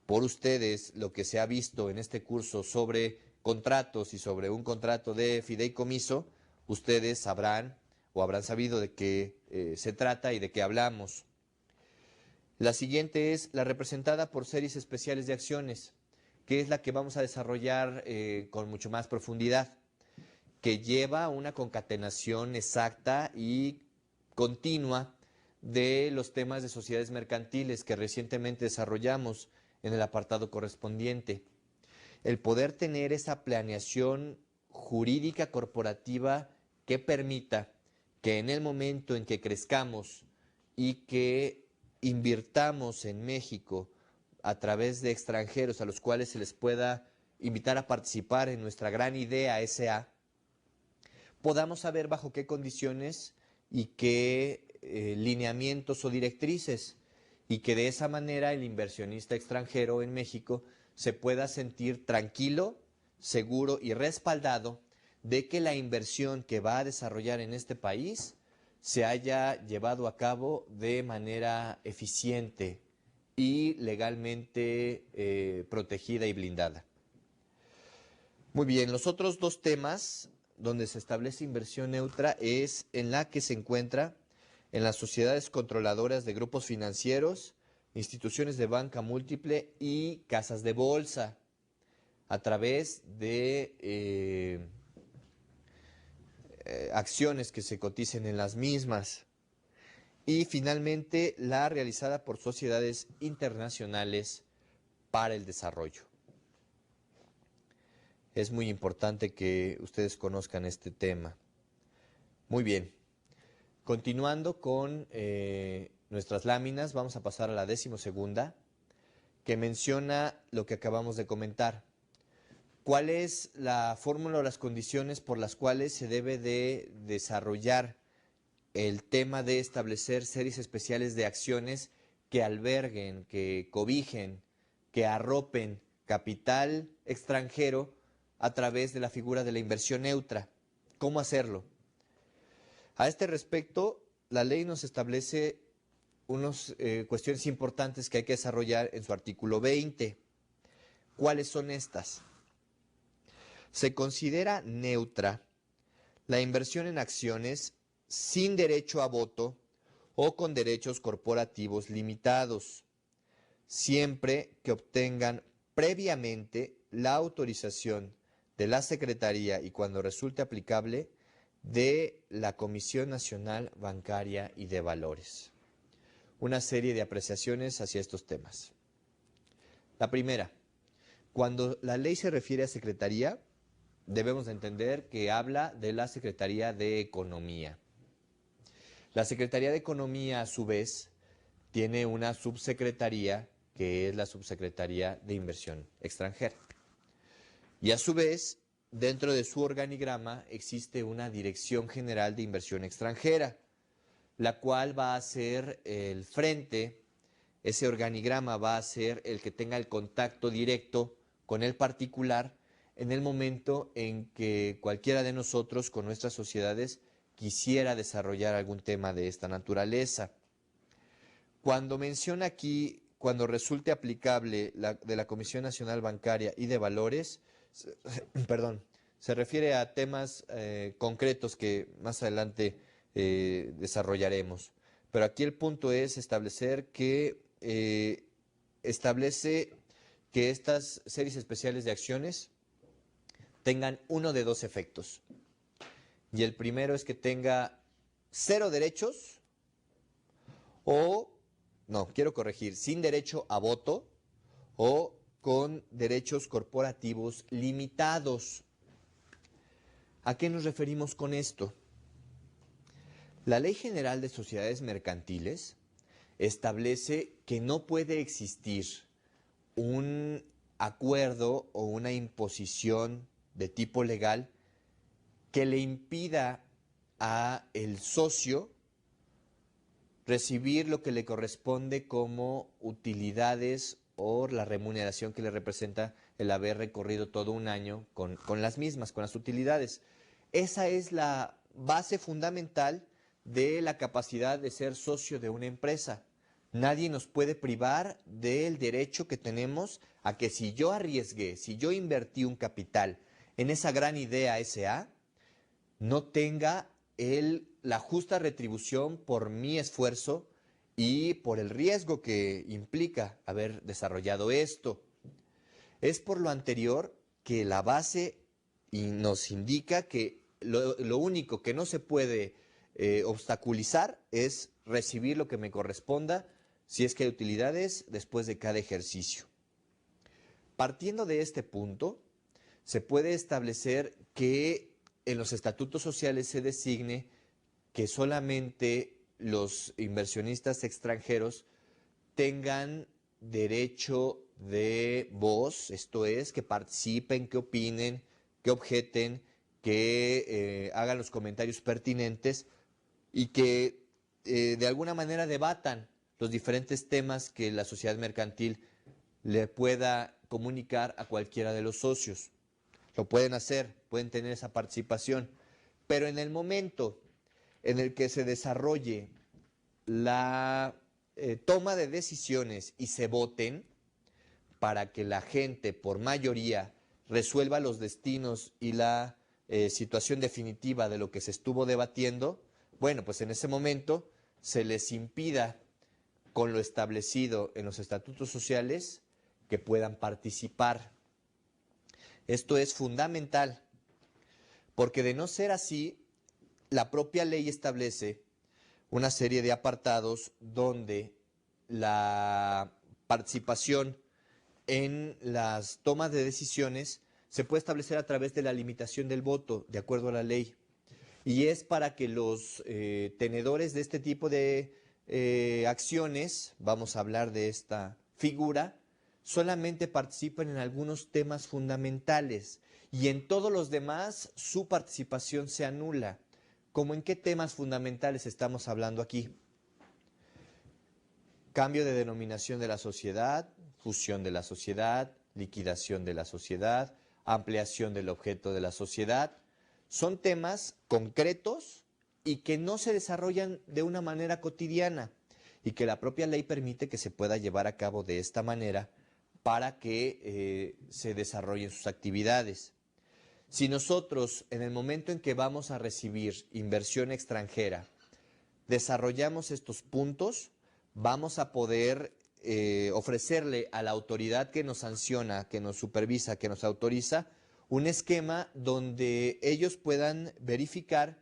por ustedes lo que se ha visto en este curso sobre contratos y sobre un contrato de fideicomiso, ustedes sabrán o habrán sabido de qué se trata y de qué hablamos. La siguiente es la representada por series especiales de acciones, que es la que vamos a desarrollar con mucho más profundidad, que lleva una concatenación exacta y continua de los temas de sociedades mercantiles que recientemente desarrollamos en el apartado correspondiente. El poder tener esa planeación jurídica corporativa que permita que en el momento en que crezcamos y que invirtamos en México a través de extranjeros a los cuales se les pueda invitar a participar en nuestra gran idea SA, podamos saber bajo qué condiciones y qué lineamientos o directrices, y que de esa manera el inversionista extranjero en México se pueda sentir tranquilo, seguro y respaldado de que la inversión que va a desarrollar en este país se haya llevado a cabo de manera eficiente y legalmente protegida y blindada. Muy bien, los otros dos temas donde se establece inversión neutra es en la que se encuentra en las sociedades controladoras de grupos financieros, instituciones de banca múltiple y casas de bolsa, a través de acciones que se coticen en las mismas. Y finalmente, la realizada por sociedades internacionales para el desarrollo. Es muy importante que ustedes conozcan este tema. Muy bien. Continuando con nuestras láminas, vamos a pasar a la 12ª, que menciona lo que acabamos de comentar. ¿Cuál es la fórmula o las condiciones por las cuales se debe de desarrollar el tema de establecer series especiales de acciones que alberguen, que cobijen, que arropen capital extranjero a través de la figura de la inversión neutra? ¿Cómo hacerlo? A este respecto, la ley nos establece unas cuestiones importantes que hay que desarrollar en su artículo 20. ¿Cuáles son estas? Se considera neutra la inversión en acciones sin derecho a voto o con derechos corporativos limitados, siempre que obtengan previamente la autorización de la Secretaría y cuando resulte aplicable de la Comisión Nacional Bancaria y de Valores. Una serie de apreciaciones hacia estos temas. La primera, cuando la ley se refiere a Secretaría, debemos de entender que habla de la Secretaría de Economía. La Secretaría de Economía, a su vez, tiene una subsecretaría que es la Subsecretaría de Inversión Extranjera. Y a su vez, dentro de su organigrama existe una Dirección General de Inversión Extranjera, la cual va a ser el frente, ese organigrama va a ser el que tenga el contacto directo con el particular en el momento en que cualquiera de nosotros con nuestras sociedades quisiera desarrollar algún tema de esta naturaleza. Cuando menciona aquí, cuando resulte aplicable de la Comisión Nacional Bancaria y de Valores, se refiere a temas concretos que más adelante desarrollaremos. pero aquí el punto es establecer que establece que estas series especiales de acciones tengan uno de dos efectos. Y el primero es que tenga 0 derechos o, no, quiero corregir, sin derecho a voto o con derechos corporativos limitados. ¿A qué nos referimos con esto? La Ley General de Sociedades Mercantiles establece que no puede existir un acuerdo o una imposición de tipo legal que le impida a el socio recibir lo que le corresponde como utilidades o la remuneración que le representa el haber recorrido todo un año con las mismas, con las utilidades. Esa es la base fundamental de la capacidad de ser socio de una empresa. Nadie nos puede privar del derecho que tenemos a que si yo arriesgué, si yo invertí un capital en esa gran idea SA, no tenga la justa retribución por mi esfuerzo y por el riesgo que implica haber desarrollado esto. Es por lo anterior que la base nos indica que lo único que no se puede obstaculizar es recibir lo que me corresponda si es que hay utilidades después de cada ejercicio. Partiendo de este punto, se puede establecer que en los estatutos sociales se designe que solamente los inversionistas extranjeros tengan derecho de voz, esto es, que participen, que opinen, que objeten, que hagan los comentarios pertinentes y que de alguna manera debatan los diferentes temas que la sociedad mercantil le pueda comunicar a cualquiera de los socios. Lo pueden hacer, pueden tener esa participación, pero en el momento en el que se desarrolle la toma de decisiones y se voten para que la gente por mayoría resuelva los destinos y la situación definitiva de lo que se estuvo debatiendo, bueno, pues en ese momento se les impida con lo establecido en los estatutos sociales que puedan participar. Esto es fundamental, porque de no ser así, la propia ley establece una serie de apartados donde la participación en las tomas de decisiones se puede establecer a través de la limitación del voto, de acuerdo a la ley. Y es para que los tenedores de este tipo de acciones, vamos a hablar de esta figura, solamente participen en algunos temas fundamentales y en todos los demás su participación se anula. ¿Cómo en qué temas fundamentales estamos hablando aquí? Cambio de denominación de la sociedad, fusión de la sociedad, liquidación de la sociedad, ampliación del objeto de la sociedad. Son temas concretos y que no se desarrollan de una manera cotidiana y que la propia ley permite que se pueda llevar a cabo de esta manera para que se desarrollen sus actividades. Si nosotros, en el momento en que vamos a recibir inversión extranjera, desarrollamos estos puntos, vamos a poder ofrecerle a la autoridad que nos sanciona, que nos supervisa, que nos autoriza, un esquema donde ellos puedan verificar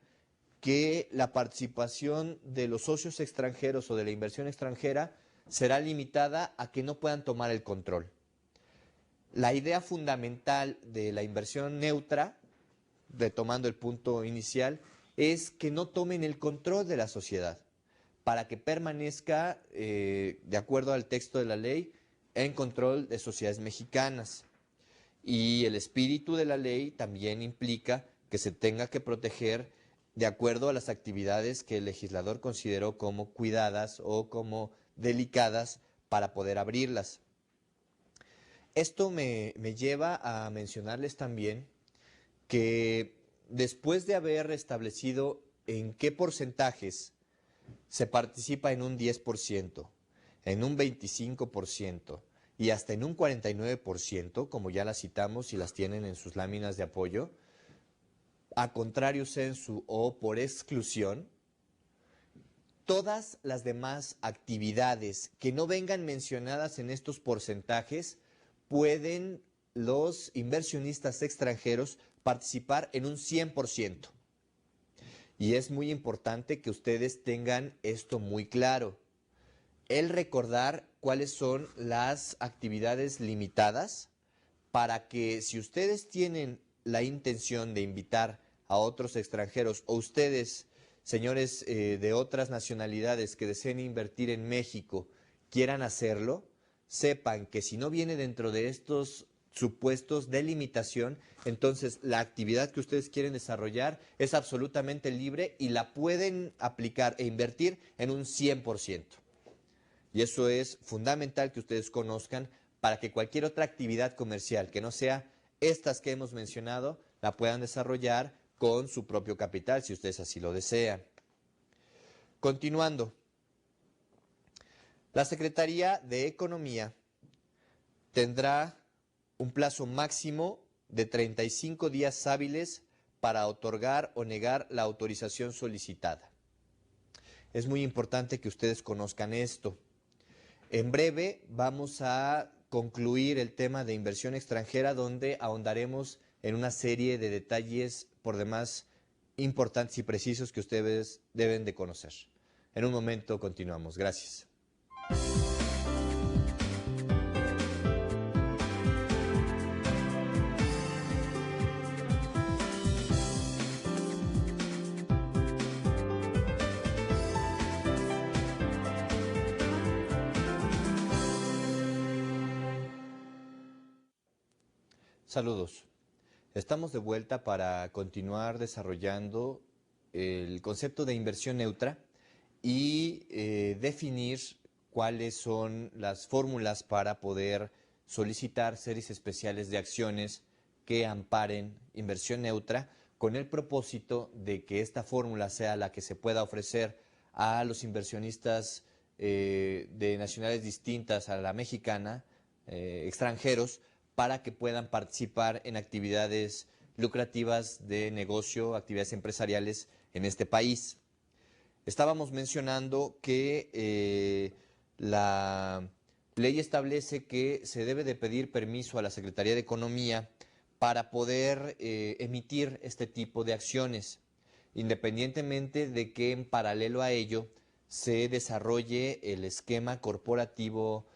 que la participación de los socios extranjeros o de la inversión extranjera será limitada a que no puedan tomar el control. La idea fundamental de la inversión neutra, retomando el punto inicial, es que no tomen el control de la sociedad para que permanezca, de acuerdo al texto de la ley, en control de sociedades mexicanas. Y el espíritu de la ley también implica que se tenga que proteger de acuerdo a las actividades que el legislador consideró como cuidadas o como delicadas para poder abrirlas. Esto me lleva a mencionarles también que después de haber establecido en qué porcentajes se participa en un 10%, en un 25% y hasta en un 49%, como ya las citamos y las tienen en sus láminas de apoyo, a contrario sensu o por exclusión, Todas las demás actividades que no vengan mencionadas en estos porcentajes, pueden los inversionistas extranjeros participar en un 100%. Y es muy importante que ustedes tengan esto muy claro. El recordar cuáles son las actividades limitadas para que si ustedes tienen la intención de invitar a otros extranjeros o ustedes, señores de otras nacionalidades que deseen invertir en México, quieran hacerlo, sepan que si no viene dentro de estos supuestos de limitación, entonces la actividad que ustedes quieren desarrollar es absolutamente libre y la pueden aplicar e invertir en un 100%. Y eso es fundamental que ustedes conozcan para que cualquier otra actividad comercial que no sea estas que hemos mencionado, la puedan desarrollar con su propio capital, si ustedes así lo desean. Continuando, la Secretaría de Economía tendrá un plazo máximo de 35 días hábiles para otorgar o negar la autorización solicitada. Es muy importante que ustedes conozcan esto. En breve vamos a concluir el tema de inversión extranjera, donde ahondaremos en una serie de detalles por demás importantes y precisos que ustedes deben de conocer. En un momento continuamos. Gracias. Saludos. Estamos de vuelta para continuar desarrollando el concepto de inversión neutra y definir cuáles son las fórmulas para poder solicitar series especiales de acciones que amparen inversión neutra, con el propósito de que esta fórmula sea la que se pueda ofrecer a los inversionistas de nacionalidades distintas a la mexicana, extranjeros, para que puedan participar en actividades lucrativas de negocio, actividades empresariales en este país. Estábamos mencionando que la ley establece que se debe de pedir permiso a la Secretaría de Economía para poder emitir este tipo de acciones, independientemente de que en paralelo a ello se desarrolle el esquema corporativo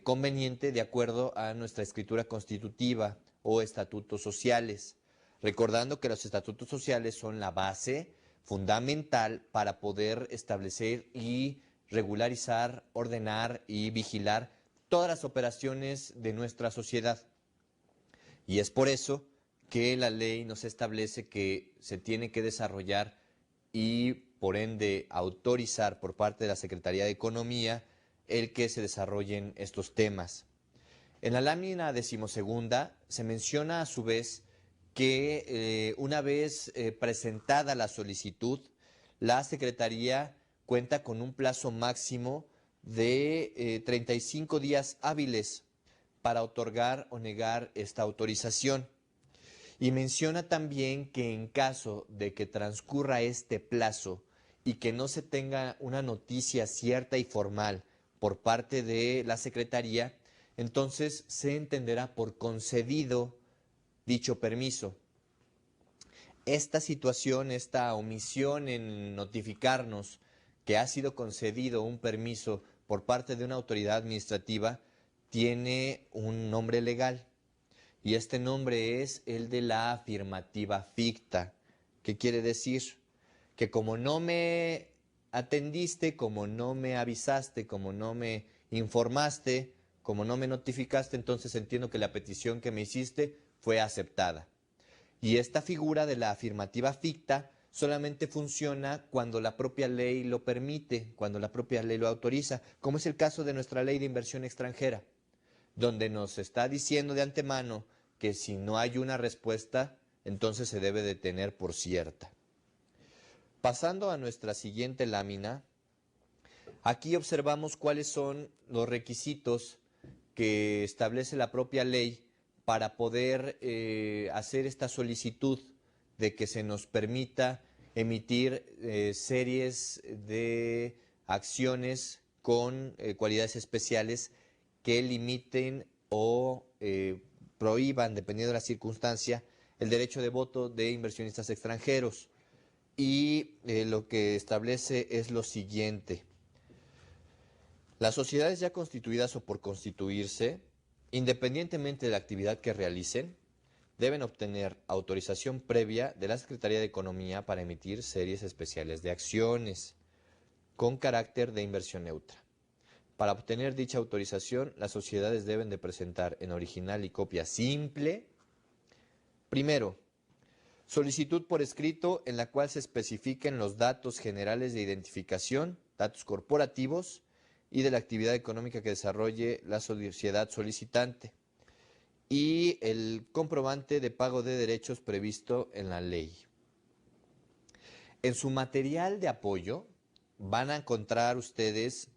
conveniente de acuerdo a nuestra escritura constitutiva o estatutos sociales. Recordando que los estatutos sociales son la base fundamental para poder establecer y regularizar, ordenar y vigilar todas las operaciones de nuestra sociedad. Y es por eso que la ley nos establece que se tiene que desarrollar y por ende autorizar por parte de la Secretaría de Economía el que se desarrollen estos temas. En la lámina 12ª se menciona a su vez que una vez presentada la solicitud, la Secretaría cuenta con un plazo máximo de 35 días hábiles para otorgar o negar esta autorización. Y menciona también que en caso de que transcurra este plazo y que no se tenga una noticia cierta y formal por parte de la Secretaría, entonces se entenderá por concedido dicho permiso. Esta situación, esta omisión en notificarnos que ha sido concedido un permiso por parte de una autoridad administrativa tiene un nombre legal y este nombre es el de la afirmativa ficta. ¿Qué quiere decir? Que como no me atendiste, como no me avisaste, como no me informaste, como no me notificaste, entonces entiendo que la petición que me hiciste fue aceptada. Y esta figura de la afirmativa ficta solamente funciona cuando la propia ley lo permite, cuando la propia ley lo autoriza, como es el caso de nuestra ley de inversión extranjera, donde nos está diciendo de antemano que si no hay una respuesta, entonces se debe de tener por cierta. Pasando a nuestra siguiente lámina, aquí observamos cuáles son los requisitos que establece la propia ley para poder hacer esta solicitud de que se nos permita emitir series de acciones con cualidades especiales que limiten o prohíban, dependiendo de la circunstancia, el derecho de voto de inversionistas extranjeros. Y lo que establece es lo siguiente: las sociedades ya constituidas o por constituirse, independientemente de la actividad que realicen, deben obtener autorización previa de la Secretaría de Economía para emitir series especiales de acciones con carácter de inversión neutra. Para obtener dicha autorización, las sociedades deben de presentar en original y copia simple, primero, solicitud por escrito en la cual se especifiquen los datos generales de identificación, datos corporativos y de la actividad económica que desarrolle la sociedad solicitante, y el comprobante de pago de derechos previsto en la ley. En su material de apoyo van a encontrar ustedes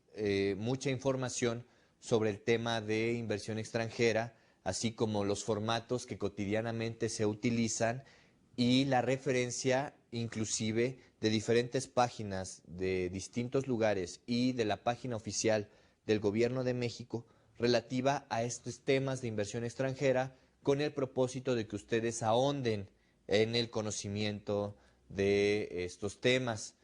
mucha información sobre el tema de inversión extranjera, así como los formatos que cotidianamente se utilizan y la referencia inclusive de diferentes páginas de distintos lugares y de la página oficial del Gobierno de México relativa a estos temas de inversión extranjera, con el propósito de que ustedes ahonden en el conocimiento de estos temas.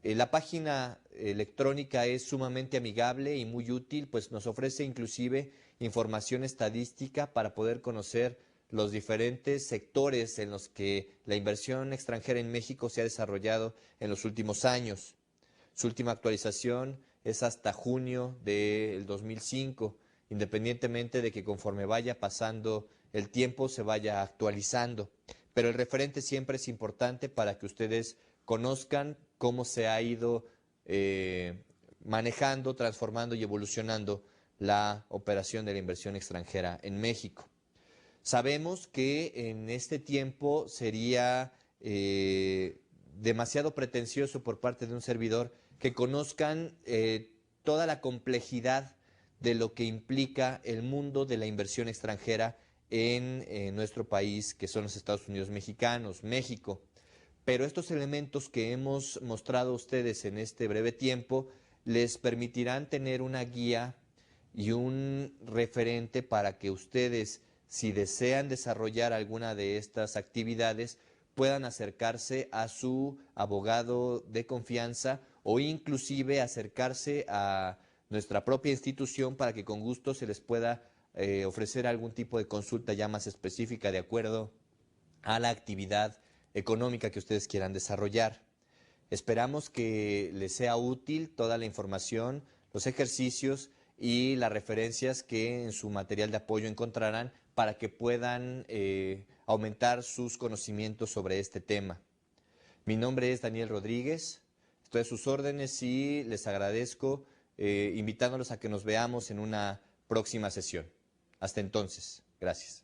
La página electrónica es sumamente amigable y muy útil, pues nos ofrece inclusive información estadística para poder conocer los diferentes sectores en los que la inversión extranjera en México se ha desarrollado en los últimos años. Su última actualización es hasta junio del 2005, independientemente de que conforme vaya pasando el tiempo se vaya actualizando. Pero el referente siempre es importante para que ustedes conozcan cómo se ha ido manejando, transformando y evolucionando la operación de la inversión extranjera en México. Sabemos que en este tiempo sería demasiado pretencioso por parte de un servidor que conozcan toda la complejidad de lo que implica el mundo de la inversión extranjera en nuestro país, que son los Estados Unidos mexicanos, México. Pero estos elementos que hemos mostrado a ustedes en este breve tiempo les permitirán tener una guía y un referente para que ustedes, si desean desarrollar alguna de estas actividades, puedan acercarse a su abogado de confianza o inclusive acercarse a nuestra propia institución para que con gusto se les pueda ofrecer algún tipo de consulta ya más específica de acuerdo a la actividad económica que ustedes quieran desarrollar. Esperamos que les sea útil toda la información, los ejercicios y las referencias que en su material de apoyo encontrarán para que puedan aumentar sus conocimientos sobre este tema. Mi nombre es Daniel Rodríguez, estoy a sus órdenes y les agradezco invitándolos a que nos veamos en una próxima sesión. Hasta entonces, gracias.